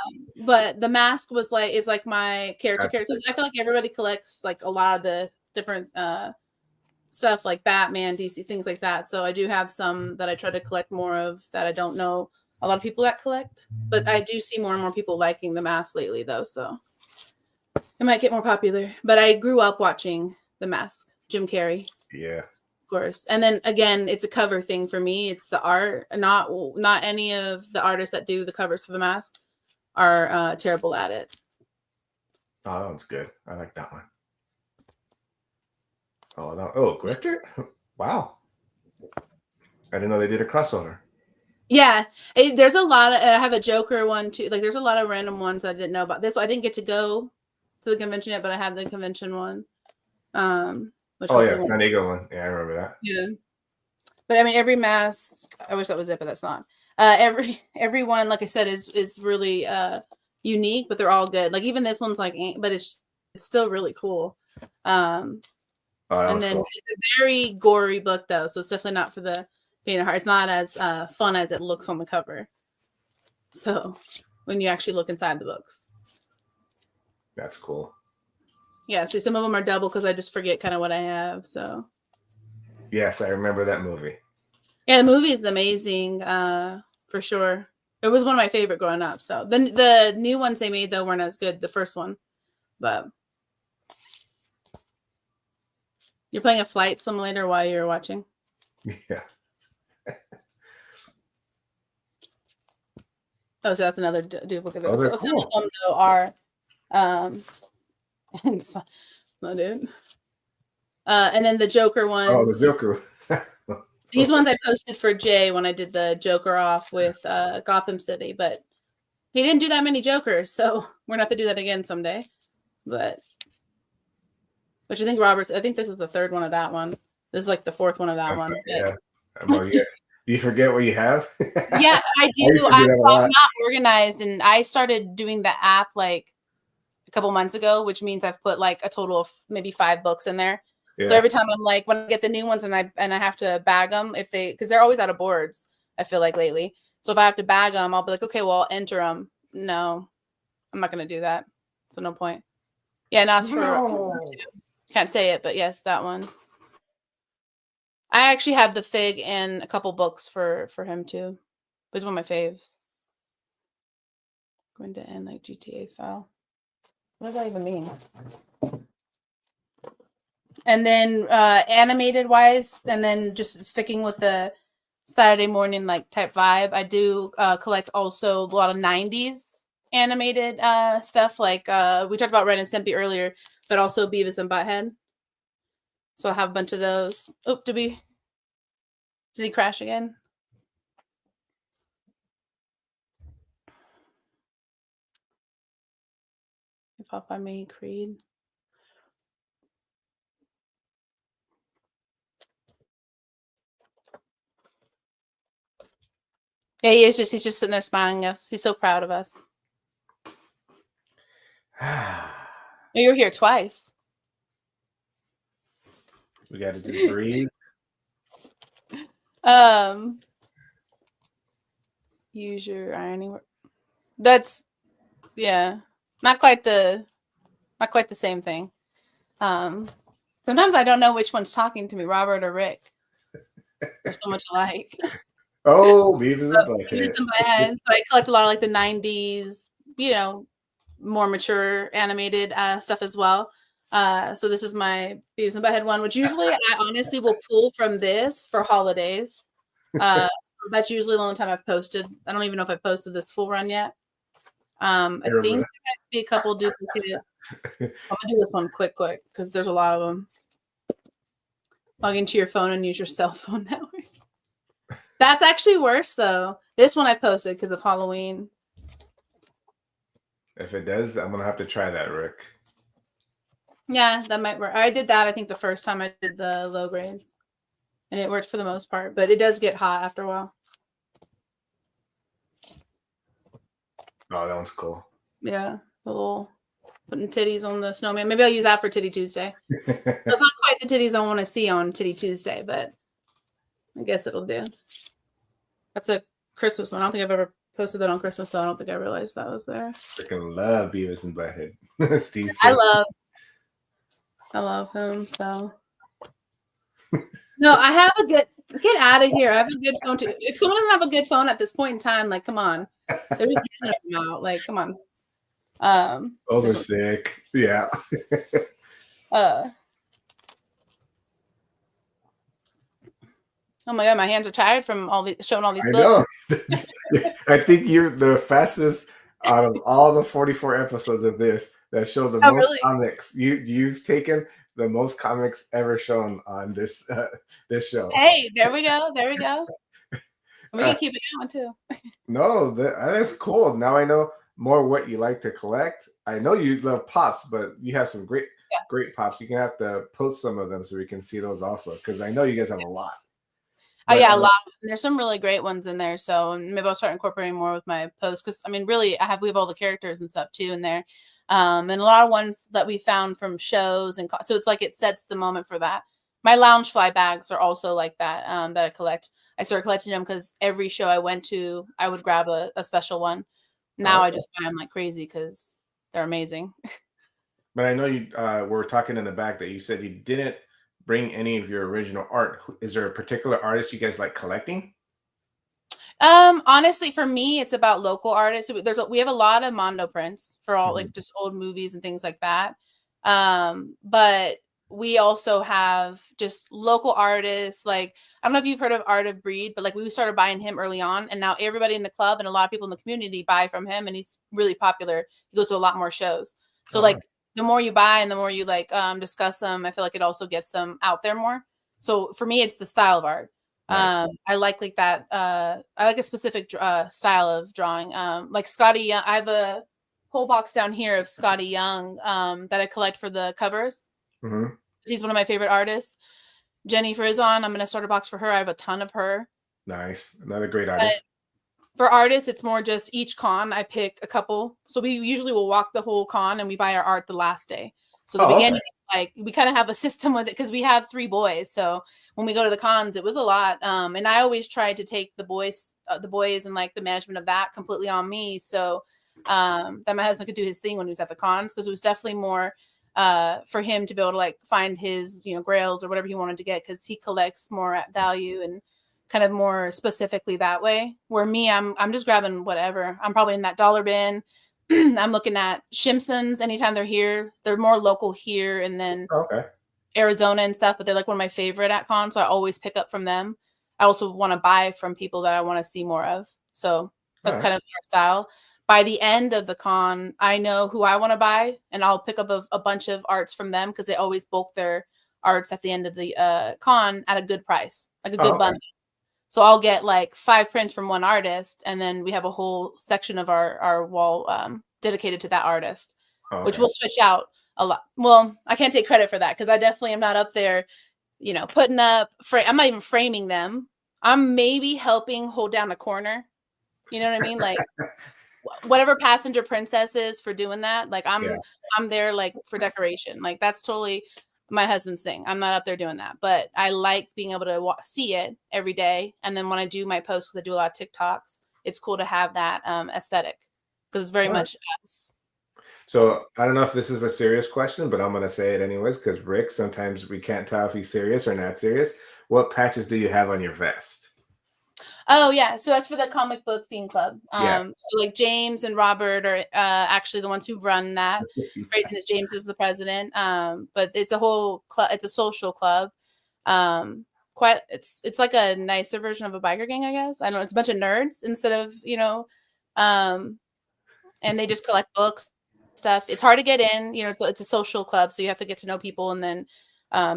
But the Mask is like my character. Because I feel like everybody collects like a lot of the different stuff like Batman, DC, things like that. So I do have some that I try to collect more of that I don't know a lot of people that collect. But I do see more and more people liking the Mask lately, though. So it might get more popular. But I grew up watching the Mask, Jim Carrey. Yeah. Of course. And then again, it's a cover thing for me. It's the art. Not any of the artists that do the covers for the Mask are terrible at it. Oh, that one's good. I like that one. Oh, no. Oh, Grifter? Wow. I didn't know they did a crossover. Yeah. There's a lot of, I have a Joker one too. Like there's a lot of random ones I didn't know about. This I didn't get to go to the convention yet, but I have the convention one. San Diego one. Yeah, I remember that. Yeah. But I mean, every Mask, I wish that was it, but that's not. Every one, like I said, is really unique, but they're all good. Like even this one's like, but it's still really cool. And then cool. It's a very gory book though, so it's definitely not for the faint of heart. It's not as fun as it looks on the cover. So when you actually look inside the books, that's cool. Yeah, see, some of them are double because I just forget kind of what I have. So yes, I remember that movie. Yeah, the movie is amazing, for sure. It was one of my favorite growing up. So the new ones they made though weren't as good. The first one, but. You're playing a flight simulator while you're watching? Yeah. Oh, so that's another duplicate. Oh, so some of them, though, are... it's not it. And then the Joker ones... Oh, the Joker. These ones I posted for Jay when I did the Joker off with Gotham City, but he didn't do that many Jokers, so we're going to have to do that again someday. But... Which I think this is the third one of that one. This is like the fourth one of that one. Yeah. Well, yeah. You forget what you have? Yeah, I do. I'm not organized. And I started doing the app like a couple months ago, which means I've put like a total of maybe 5 books in there. So Yeah. every time I'm like, when I get the new ones and I have to bag them because they're always out of boards, I feel like lately. So if I have to bag them, I'll be like, okay, well, I'll enter them. No, I'm not going to do that. So no point. Yeah, and as for No. can't say it, but yes, that one. I actually have the fig and a couple books for him too. It was one of my faves. Going to end like GTA style. What does that even mean? And then animated wise, and then just sticking with the Saturday morning like type vibe, I do collect also a lot of 90s animated stuff. Like we talked about Ren and Stimpy earlier, but also Beavis and Butthead. So I have a bunch of those. Oh, did he crash again? If I may, Creed. Yeah, he's just sitting there smiling at us. He's so proud of us. You were here twice. We got to just breathe. Use your ironing. That's not quite the same thing. Sometimes I don't know which one's talking to me, Robert or Rick. They're so much alike. Oh, Beavis and Butthead. Beavis and Butthead. So I collect a lot of like the 90s, more mature animated stuff as well. So this is my Beavis and Butthead one, which usually I honestly will pull from this for holidays. That's usually the only time I've posted. I don't even know if I've posted this full run yet. I think there might be a couple duplicates. I'm gonna do this one quick because there's a lot of them. Log into your phone and use your cell phone network. That's actually worse though. This one I've posted because of Halloween. If it does, I'm gonna have to try that, Rick. Yeah, that might work. I did that, I think, the first time I did the low grades. And it worked for the most part, but it does get hot after a while. Oh, that one's cool. Yeah, the little putting titties on the snowman. Maybe I'll use that for Titty Tuesday. That's not quite the titties I want to see on Titty Tuesday, but I guess it'll do. That's a Christmas one. I don't think I've ever posted that on Christmas, though. I don't think I realized that was there. Freaking love Beavis and Butthead. Steve. I love him, so. No, I have a good. Get out of here. I have a good phone too. If someone doesn't have a good phone at this point in time, like, come on. They're just getting them out. Like, come on. Those are sick. Yeah. Oh my god, my hands are tired from showing all these books. I know. I think you're the fastest out of all the 44 episodes of this that show the most comics. You've taken the most comics ever shown on this show. Hey, there we go. We can keep it going too. No, that's cool. Now I know more what you like to collect. I know you love pops, but you have some great pops. You're gonna have to post some of them so we can see those also, because I know you guys have a lot. Oh yeah, a lot. There's some really great ones in there. So maybe I'll start incorporating more with my posts, because I mean, really, we have all the characters and stuff too in there, and a lot of ones that we found from shows, and so it's like it sets the moment for that. My Loungefly bags are also like that that I collect. I started collecting them because every show I went to, I would grab a special one. Now I just buy them like crazy because they're amazing. But I know you were talking in the back that you said you didn't bring any of your original art. Is there a particular artist you guys like collecting? Honestly, for me, it's about local artists. We have a lot of Mondo prints for all like just old movies and things like that. But we also have just local artists. Like, I don't know if you've heard of Art of Breed, but like we started buying him early on, and now everybody in the club and a lot of people in the community buy from him, and he's really popular. He goes to a lot more shows. So like the more you buy and the more you like discuss them, I feel like it also gets them out there more. So for me, it's the style of art. Nice. I like that. I like a specific style of drawing. Like Scotty Young, I have a whole box down here of Scotty Young that I collect for the covers. Mm-hmm. He's one of my favorite artists. Jenny Frizzon, I'm going to start a box for her. I have a ton of her. Nice. Another great artist. But for artists, it's more just each con I pick a couple. So we usually will walk the whole con and we buy our art the last day. So the Oh, beginning, okay. is like we kind of have a system with it because we have 3 boys. So when we go to the cons, it was a lot. And I always tried to take the boys and like the management of that completely on me. So that my husband could do his thing when he was at the cons, because it was definitely more for him to be able to like find his, grails or whatever he wanted to get, because he collects more at value and kind of more specifically that way. Where me, I'm just grabbing whatever. I'm probably in that dollar bin. I'm looking at Shimpsons anytime they're here. They're more local here, and then Okay. Arizona and stuff, but they're like one of my favorite at cons, so I always pick up from them. I also want to buy from people that I want to see more of. So All that's right. kind of our style. By the end of the con, I know who I want to buy, and I'll pick up a bunch of arts from them because they always bulk their arts at the end of the con at a good price, like a Oh, good okay. bundle. So I'll get like 5 prints from one artist, and then we have a whole section of our wall dedicated to that artist, Oh, which okay. we'll switch out a lot. Well, I can't take credit for that because I definitely am not up there, putting up. I'm not even framing them. I'm maybe helping hold down a corner. You know what I mean? Like whatever passenger princess is for doing that. Like Yeah. I'm there like for decoration. Like that's totally my husband's thing. I'm not up there doing that, but I like being able to see it every day. And then when I do my posts, because I do a lot of TikToks, it's cool to have that aesthetic because it's very All right. much us. So I don't know if this is a serious question, but I'm gonna say it anyways because Rick, sometimes we can't tell if he's serious or not serious. What patches do you have on your vest? Oh yeah, so that's for the comic book fiend club. Yes. So like James and Robert are actually the ones who run that. Craziness James is the president. But it's a whole club. It's a social club. Quite. It's like a nicer version of a biker gang, I guess. I don't know. It's a bunch of nerds instead of and they just collect books, stuff. It's hard to get in. It's a social club, so you have to get to know people and then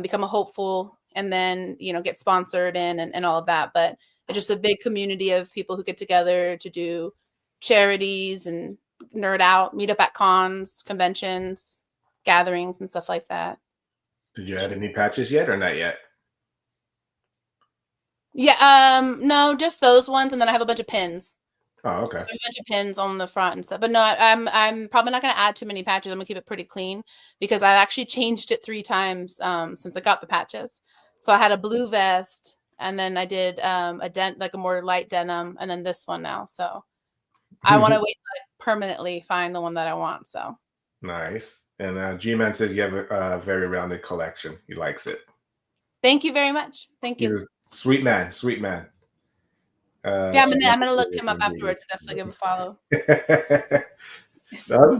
become a hopeful, and then get sponsored in and all of that. But it's just a big community of people who get together to do charities and nerd out, meet up at cons, conventions, gatherings, and stuff like that. Did you add any patches yet or not yet? Yeah, no, just those ones, and then I have a bunch of pins. Oh, So okay. I have a bunch of pins on the front and stuff. But no, I'm probably not gonna add too many patches. I'm gonna keep it pretty clean because I actually changed it 3 times since I got the patches. So I had a blue vest, and then I did like a more light denim, and then this one now. So I want to wait till I permanently find the one that I want. So Nice. And G-Man says you have a very rounded collection. He likes it. thank you very much. Thank He's you. a sweet man, sweet man. Yeah, I'm So gonna I'm gonna look him up afterwards and definitely give a follow.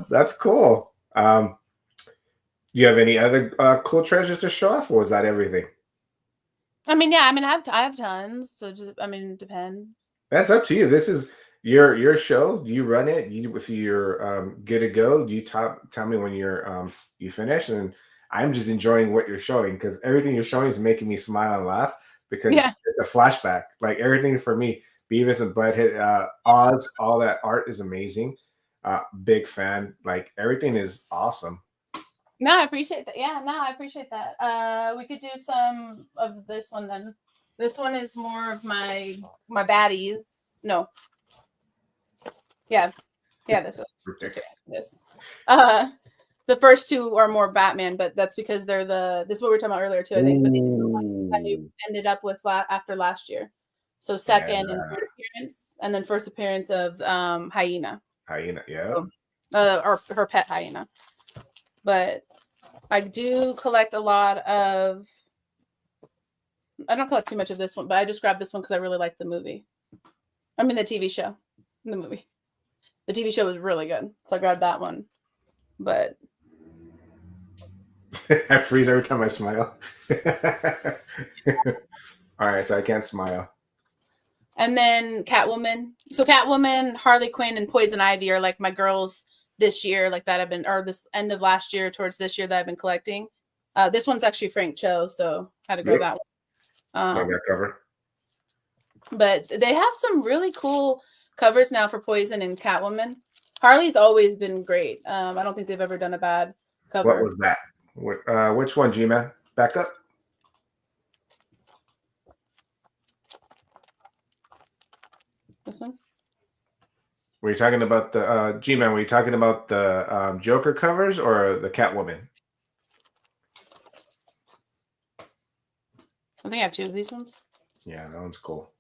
that's cool. You have any other cool treasures to show off, or was that everything? I mean, yeah, I have tons. So just it depends. That's up to you. This is your show. You run it. You if you're good to go, you tell me when you finish, and I'm just enjoying what you're showing because everything you're showing is making me smile and laugh because Yeah. it's a flashback. Like everything for me, Beavis and Butthead, Oz, all that art is amazing. Big fan. Like everything is awesome. No, I appreciate that. Yeah, no, I appreciate that. We could do some of this one then. This one is more of my baddies. No, yeah, yeah. This one. Just kidding. This. Uh, the first 2 are more Batman, but that's because they're this is what we were talking about earlier too. I think, but I Ooh, ended up with after last year. So second and yeah, third appearance, and then first appearance of Hyena, hyena. Yeah. so, or her pet Hyena. But I do collect a lot of. I don't collect too much of this one, but I just grabbed this one because I really liked the movie. I mean, the TV show, the movie. The TV show was really good, so I grabbed that one. But I freeze every time I smile. All right, so I can't smile. and then Catwoman. So Catwoman, Harley Quinn, and Poison Ivy are like my girls this year, like that I've been, or this end of last year towards this year that I've been collecting. This one's actually Frank Cho, so had to grab Yep, that one. got that cover. But they have some really cool covers now for Poison and Catwoman. Harley's always been great. I don't think they've ever done a bad What cover. was that? Which one, G-Man? Back up. This one? Were you talking about the G-Man? Were you talking about the Joker covers or the Catwoman? I think I have 2 of these ones. Yeah, that one's cool.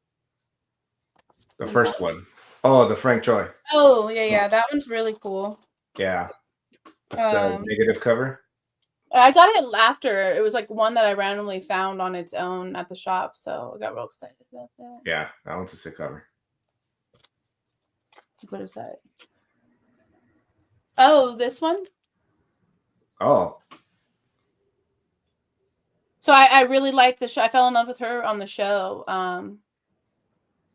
The first one. Oh, the Frank Choi. Oh, yeah. That one's really cool. Yeah. That's the negative cover. I got it after. It was like one that I randomly found on its own at the shop, so I got real excited about that. Yeah, that one's a sick cover. What is that? Oh, this one? Oh. So I really liked the show. I fell in love with her on the show. And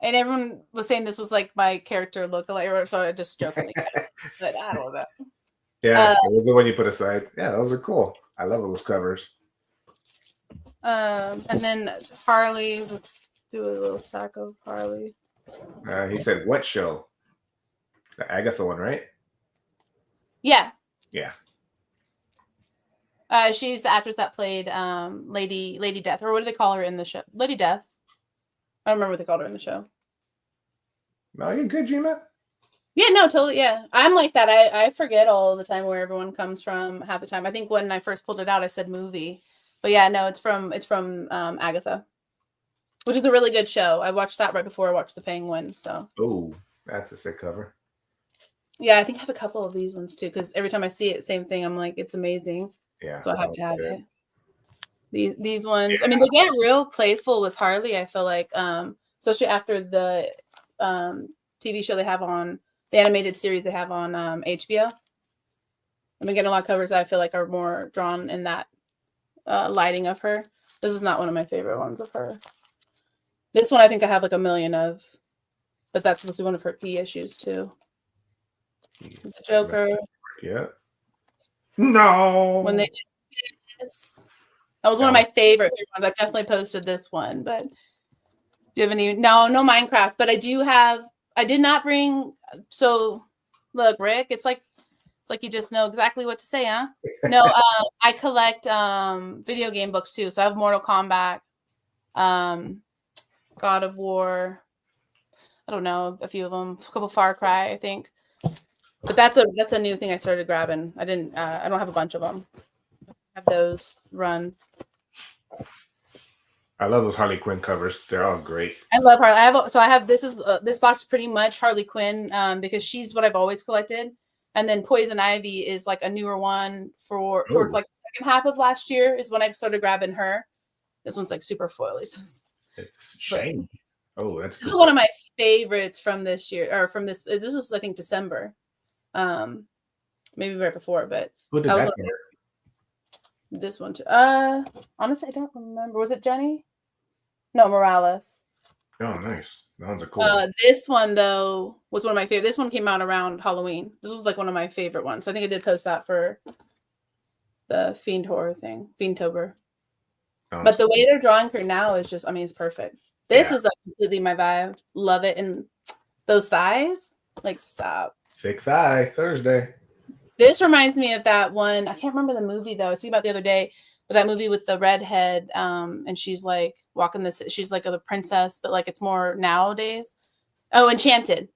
everyone was saying this was like my character lookalike, so I just jokingly but I don't know. Yeah, the one you put aside. Yeah, those are cool. I love those covers. And then Harley, let's do a little stack of Harley. He said, what show? The Agatha one, right? Yeah. Yeah. She's the actress that played Lady Death, or what do they call her in the show? Lady Death. I don't remember what they called her in the show. No, you're good, Gina. Yeah, no, totally. Yeah, I'm like that. I forget all the time where everyone comes from half the time. I think when I first pulled it out, I said movie, but yeah, no, it's from Agatha, which is a really good show. I watched that right before I watched The Penguin. So. Oh, that's a sick cover. Yeah, I think I have a couple of these ones too, because every time I see it, same thing. I'm like, it's amazing. Yeah. So I have to have it. These ones, yeah. I mean, they get real playful with Harley. I feel like, especially after the TV show they have on the animated series they have on HBO. I've been getting a lot of covers that I feel like are more drawn in that lighting of her. This is not one of my favorite ones of her. This one I think I have like 1 million of, but that's supposed to be one of her key issues too. The Joker. Yeah. No. When they did this, that was one of my favorite ones. I've definitely posted this one, but do you have any? No Minecraft, but I did not bring. So look, Rick, it's like you just know exactly what to say, huh? No, I collect video game books too. So I have Mortal Kombat, God of War. I don't know, a few of them, a couple Far Cry, I think. But that's a new thing I started grabbing. I don't have a bunch of them. I have those runs. I love those Harley Quinn covers. They're all great. I love Harley. This box is pretty much Harley Quinn because she's what I've always collected. And then Poison Ivy is like a newer one towards like the second half of last year is when I started grabbing her. This one's like super foily. So it's shiny. Oh, that's this is one of my favorites from this year or from this. This is I think December. Maybe right before, but who did that this one too. Honestly, I don't remember. Was it Jenny? No, Morales. Oh, nice. That one's a cool. This one though was one of my favorite. This one came out around Halloween. This was like one of my favorite ones. So I think I did post that for the Fiend horror thing, Fiendtober. But the way they're drawing her now is just, I mean, it's perfect. This is like completely my vibe. Love it. And those thighs, like, stop. Thick thigh Thursday. This reminds me of that one. I can't remember the movie though. I was thinking about the other day, but that movie with the redhead, and she's like walking this. She's like a princess, but like it's more nowadays. Oh, Enchanted.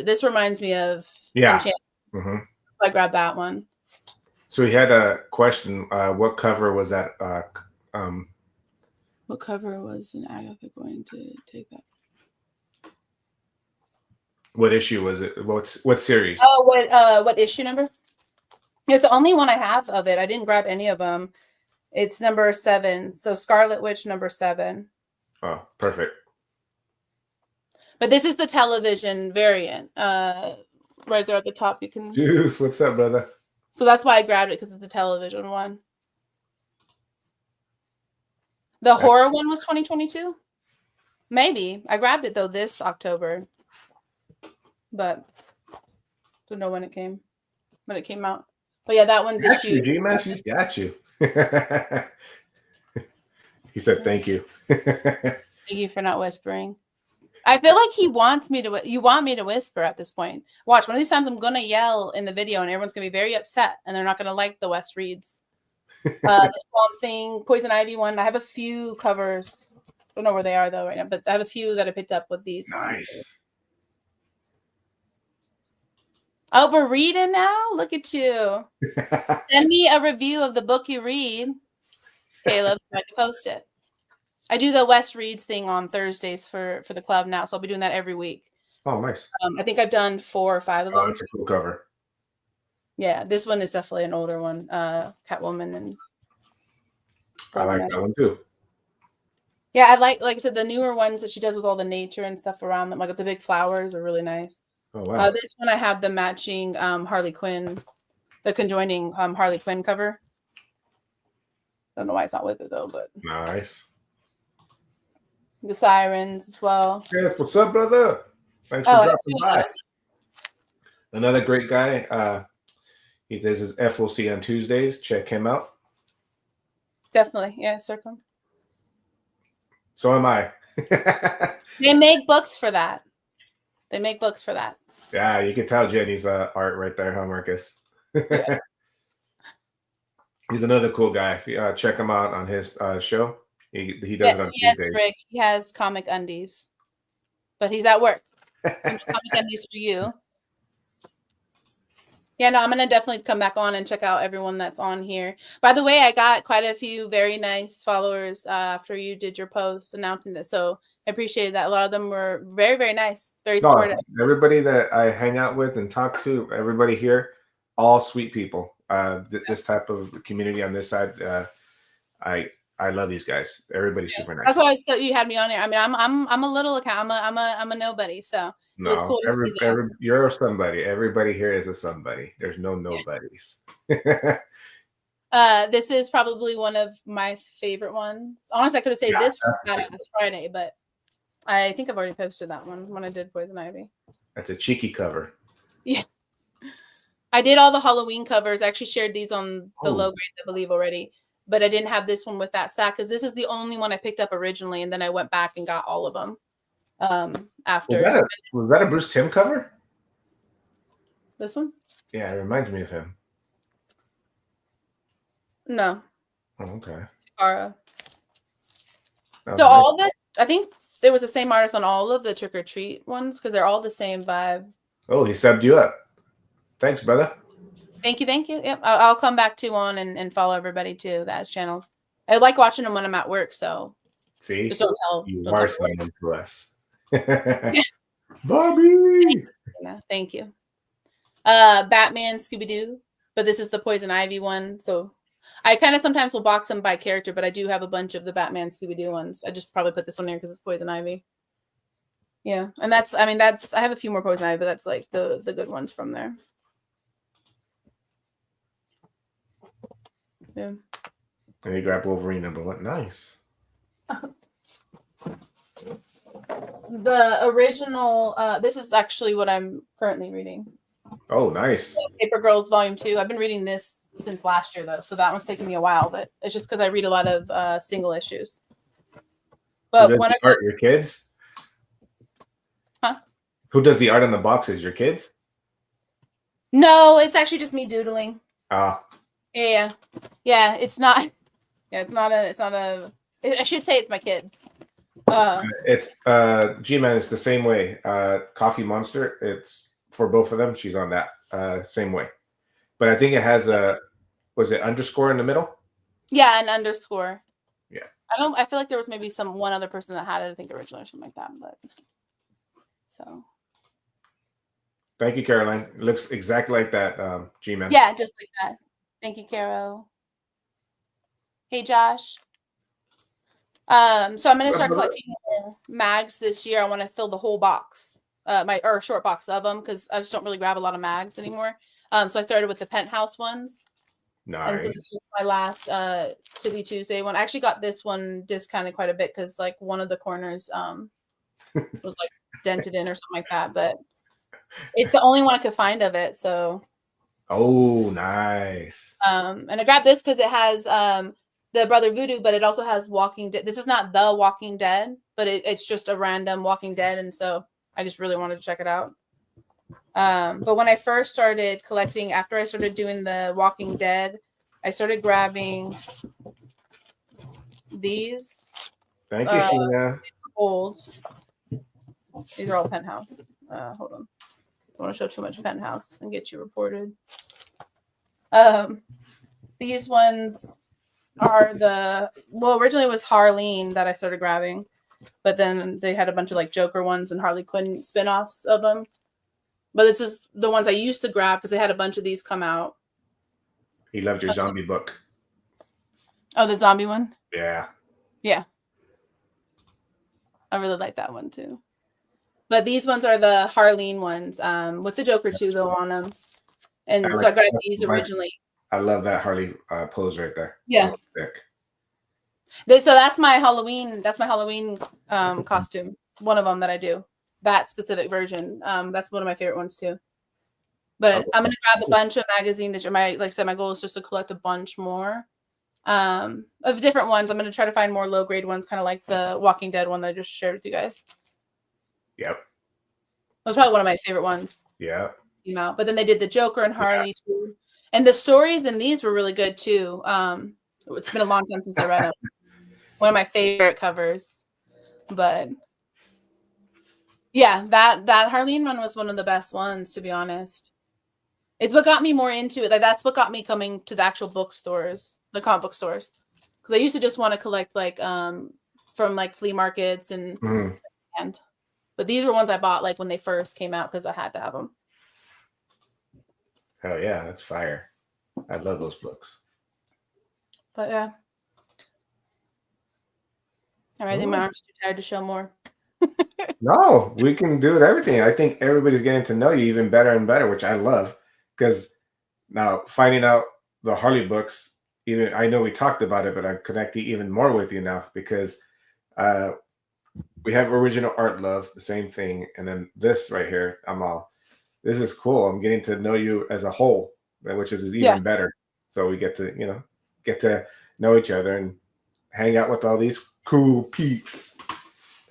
This reminds me of Enchanted. Mm-hmm. I grabbed that one. So he had a question. What cover was that? What cover was an Agatha going to take that? What issue was it? What series? Oh, what issue number? It's the only one I have of it. I didn't grab any of them. It's number 7. So Scarlet Witch number 7. Oh, perfect. But this is the television variant. Right there at the top, you can. Juice, what's up, brother? So that's why I grabbed it because it's the television one. The horror one was 2022. Maybe I grabbed it though this October, but don't know when it came out. But yeah, that one's issue. G-Man, she's got you. He said, "Thank you." Thank you for not whispering. I feel like he wants me to. You want me to whisper at this point. Watch, one of these times I'm gonna yell in the video, and everyone's gonna be very upset, and they're not gonna like the West Reads. The Swamp Thing, Poison Ivy one. I have a few covers. Don't know where they are though right now, but I have a few that I picked up with these. Nice. Ones. Oh, we're reading now? Look at you. Send me a review of the book you read, Caleb, so I can post it. I do the West Reads thing on Thursdays for the club now, so I'll be doing that every week. Oh, nice. I think I've done 4 or 5 of Oh, them. that's a cool cover. Yeah, this one is definitely an older one. Catwoman and I like that one too. Yeah, I like I said, the newer ones that she does with all the nature and stuff around them, like with the big flowers, are really nice. Oh wow. This one I have the matching Harley Quinn, the conjoining Harley Quinn cover. I don't know why it's not with it though, but Nice. the sirens as well. Yes, what's up, brother? Thanks for dropping by. Another great guy. He does his FOC on Tuesdays. Check him out. Definitely, yeah, Circle. So am I. They make books for that. They make books for that. Yeah, you can tell Jenny's art right there, huh, Marcus? Yeah. He's another cool guy. Check him out on his show. He does it on Yes, Tuesdays. Rick. He has comic undies, but he's at work. Comic undies for you. Yeah, no, I'm gonna definitely come back on and check out everyone that's on here. By the way, I got quite a few very nice followers after you did your post announcing this, so I appreciate that. A lot of them were very, very nice, very supportive. Everybody that I hang out with and talk to, everybody here, all sweet people. This type of community on this side, I love these guys. Everybody's super nice. That's why you had me on here. I mean, I'm a little account. I'm a nobody, so no, it was cool to see that. You're somebody. Everybody here is a somebody. There's no nobodies. This is probably one of my favorite ones. Honestly, I could have said this was last Friday, but I think I've already posted that one when I did Poison Ivy. That's a cheeky cover. Yeah. I did all the Halloween covers. I actually shared these on the low grades, I believe, already. But I didn't have this one with that stack because this is the only one I picked up originally, and then I went back and got all of them after. Was that a Bruce Timm cover? This one? Yeah, it reminds me of him. No. Oh, okay. So all the, I think there was the same artist on all of the Trick or Treat ones because they're all the same vibe. Oh, he subbed you up. Thanks, brother. Thank you. Yep, I'll come back to on and follow everybody too that has channels. I like watching them when I'm at work, so see, just don't tell. You are someone to us, Bobby. Thank you. Batman, Scooby Doo, but this is the Poison Ivy one, so I kind of sometimes will box them by character, but I do have a bunch of the Batman, Scooby Doo ones. I just probably put this one here because it's Poison Ivy. Yeah, and I have a few more Poison Ivy, but that's like the good ones from there. Yeah. And you grab Wolverine #1. Nice. The original, this is actually what I'm currently reading. Oh, nice. Paper Girls Volume 2. I've been reading this since last year, though, so that one's taking me a while, but it's just because I read a lot of single issues. But one of art, your kids? Huh? Who does the art on the boxes? Your kids? No, it's actually just me doodling. Ah. Yeah. It's not. Yeah, it's not a. I should say it's my kids. It's G-Man. It's the same way. Coffee Munster. It's for both of them. She's on that same way, but I think it has was it underscore in the middle? Yeah, an underscore. Yeah. I feel like there was maybe one other person that had it. I think originally or something like that, but so. Thank you, Caroline. It looks exactly like that, G-Man. Yeah, just like that. Thank you, Caro. Hey, Josh. So I'm going to start collecting more mags this year. I want to fill the whole box, or short box of them, because I just don't really grab a lot of mags anymore. So I started with the Penthouse ones. Nice. And so this was my last To Be Tuesday one. I actually got this one discounted quite a bit because like one of the corners was like dented in or something like that. But it's the only one I could find of it. So. Oh, nice. And I grabbed this because it has the Brother Voodoo, but it also has Walking Dead. This is not the Walking Dead, but it's just a random Walking Dead, and so I just really wanted to check it out. But when I first started collecting, after I started doing the Walking Dead, I started grabbing these. Thank you, Sheena. Old. These are all Penthouse. Hold on. I don't want to show too much Penthouse and get you reported. These ones are originally it was Harleen that I started grabbing, but then they had a bunch of like Joker ones and Harley Quinn spin-offs of them. But this is the ones I used to grab because they had a bunch of these come out. He loved your zombie book. Oh, the zombie one? Yeah. Yeah. I really like that one too. But these ones are the Harleen ones, with the Joker too, though, on them. And so I grabbed these originally. I love that Harley pose right there. Yeah. Sick. So that's my Halloween. That's my Halloween costume. One of them that I do. That specific version. That's one of my favorite ones too. But I'm gonna grab a bunch of magazines. Like I said, my goal is just to collect a bunch more of different ones. I'm gonna try to find more low grade ones, kind of like the Walking Dead one that I just shared with you guys. Yep. That was probably one of my favorite ones. Yeah. But then they did the Joker and Harley too, and the stories in these were really good too. It's been a long time since I read them. One of my favorite covers, but yeah, that Harleen one was one of the best ones, to be honest. It's what got me more into it. Like that's what got me coming to the actual bookstores, the comic book stores, because I used to just want to collect like from like flea markets and but these were ones I bought like when they first came out because I had to have them. Hell yeah, that's fire. I love those books. But yeah. All right, I think my arm's too tired to show more. No, we can do everything. I think everybody's getting to know you even better and better, which I love. Because now finding out the Harley books, even I know we talked about it, but I'm connecting even more with you now because we have original art love, the same thing, and then this right here, this is cool. I'm getting to know you as a whole, which is even better. So we get to know each other and hang out with all these cool peeps.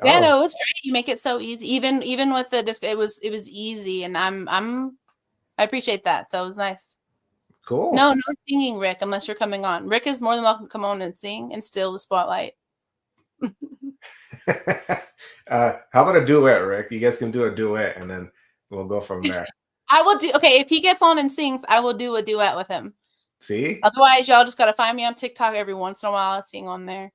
Yeah, no, it's great. You make it so easy. Even with the disc, it was easy, and I appreciate that. So it was nice. Cool. No singing, Rick, unless you're coming on. Rick is more than welcome to come on and sing and steal the spotlight. How about a duet, Rick? You guys can do a duet, and then we'll go from there. I will do. Okay, if he gets on and sings, I will do a duet with him. See? Otherwise, y'all just gotta find me on TikTok every once in a while. I'll sing on there.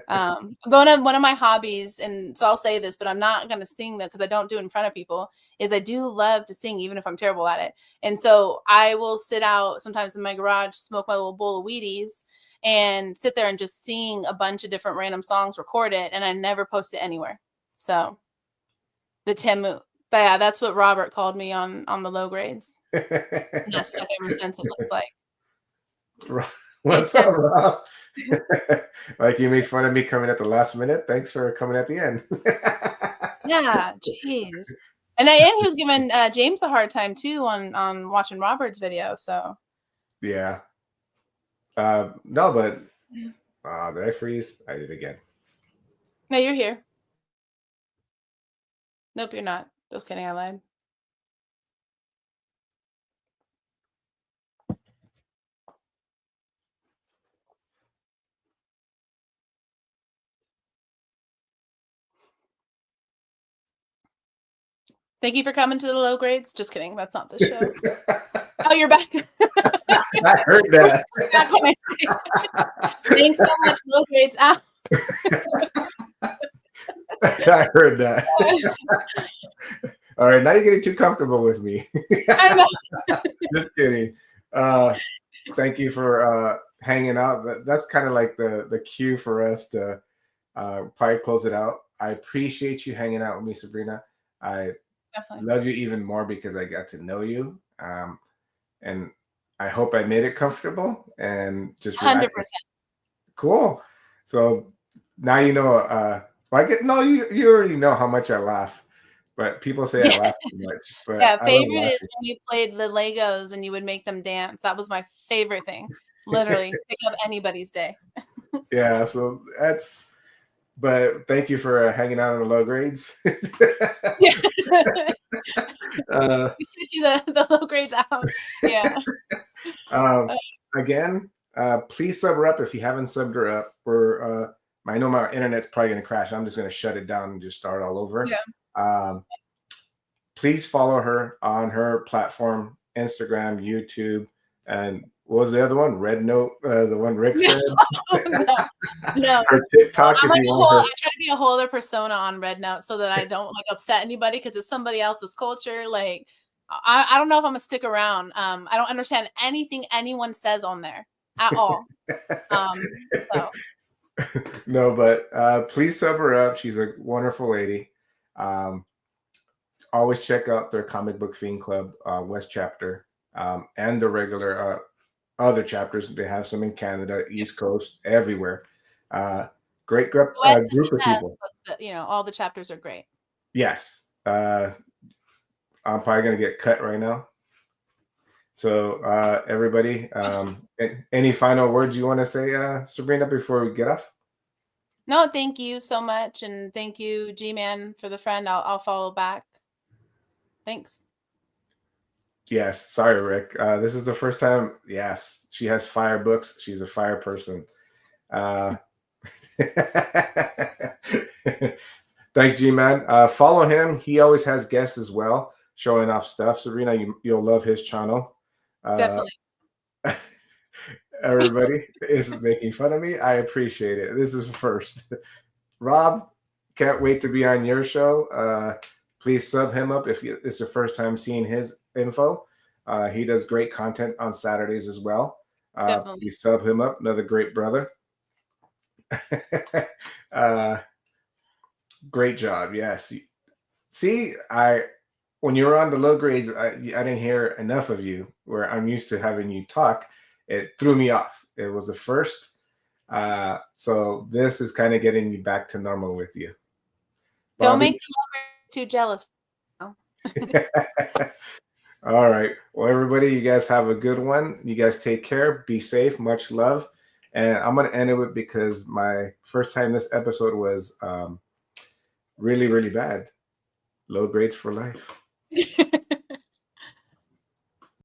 But one of my hobbies, and so I'll say this, but I'm not gonna sing that because I don't do it in front of people, is I do love to sing even if I'm terrible at it. And so I will sit out sometimes in my garage, smoke my little bowl of Wheaties, and sit there and just sing a bunch of different random songs, record it, and I never post it anywhere. So that's what Robert called me on the low grades. And that's stuck ever since, it looks like. What's up, Rob? Like you made fun of me coming at the last minute. Thanks for coming at the end. Yeah, jeez. And he was giving James a hard time too on watching Robert's video. So yeah. No, but did I freeze? I did again. No, you're here. Nope, you're not. Just kidding, I lied. Thank you for coming to the low grades. Just kidding. That's not the show. Oh, you're back. I heard that. Thanks so much, low grades. Ow. I heard that. All right, now you're getting too comfortable with me. I know. Just kidding. Thank you for hanging out. That's kind of like the cue for us to probably close it out. I appreciate you hanging out with me, Sabrina. I Definitely love you even more because I got to know you. And I hope I made it comfortable and just 100%. Cool. So now you know. You already know how much I laugh, but people say I laugh too much. But yeah, favorite is when we played the Legos and you would make them dance. That was my favorite thing. Literally, pick up anybody's day. Yeah, so that's. But thank you for hanging out on the low grades. We should do the low grades out. Yeah. Again, please sub her up if you haven't subbed her up. I know my internet's probably going to crash. I'm just going to shut it down and just start all over. Yeah. Please follow her on her platform, Instagram, YouTube, and what was the other one? Red Note, the one Rick said. No. Her TikTok. I'm if like you want her. I try to be a whole other persona on Red Note so that I don't like upset anybody because it's somebody else's culture. Like I don't know if I'm gonna stick around. I don't understand anything anyone says on there at all. So No, but please sub her up. She's a wonderful lady. Um, always check out their Comic Book Fiend Club West chapter and the regular other chapters. They have some in Canada, East Coast, everywhere. Great group West is group the of best, people. but all the chapters are great. Yes. I'm probably going to get cut right now. So everybody, any final words you want to say, Sabrina, before we get off? No, thank you so much, and thank you, G-Man, for the friend. I'll follow back. Thanks. Yes. Sorry, Rick. This is the first time. Yes, she has fire books. She's a fire person. Thanks, G-Man. Follow him. He always has guests as well, showing off stuff. Sabrina, you'll love his channel. Definitely. Everybody is making fun of me. I appreciate it. This is first. Rob, can't wait to be on your show. Please sub him up if it's your first time seeing his info. He does great content on Saturdays as well. Please sub him up. Another great brother. Great job. Yes. See, when you were on the low grades, I didn't hear enough of you. Where I'm used to having you talk, it threw me off. It was the first. So this is kind of getting me back to normal with you. Bobby? Don't make the low grades too jealous. All right. Well, everybody, you guys have a good one. You guys take care. Be safe. Much love. And I'm going to end it with, because my first time this episode was really, really bad. Low grades for life.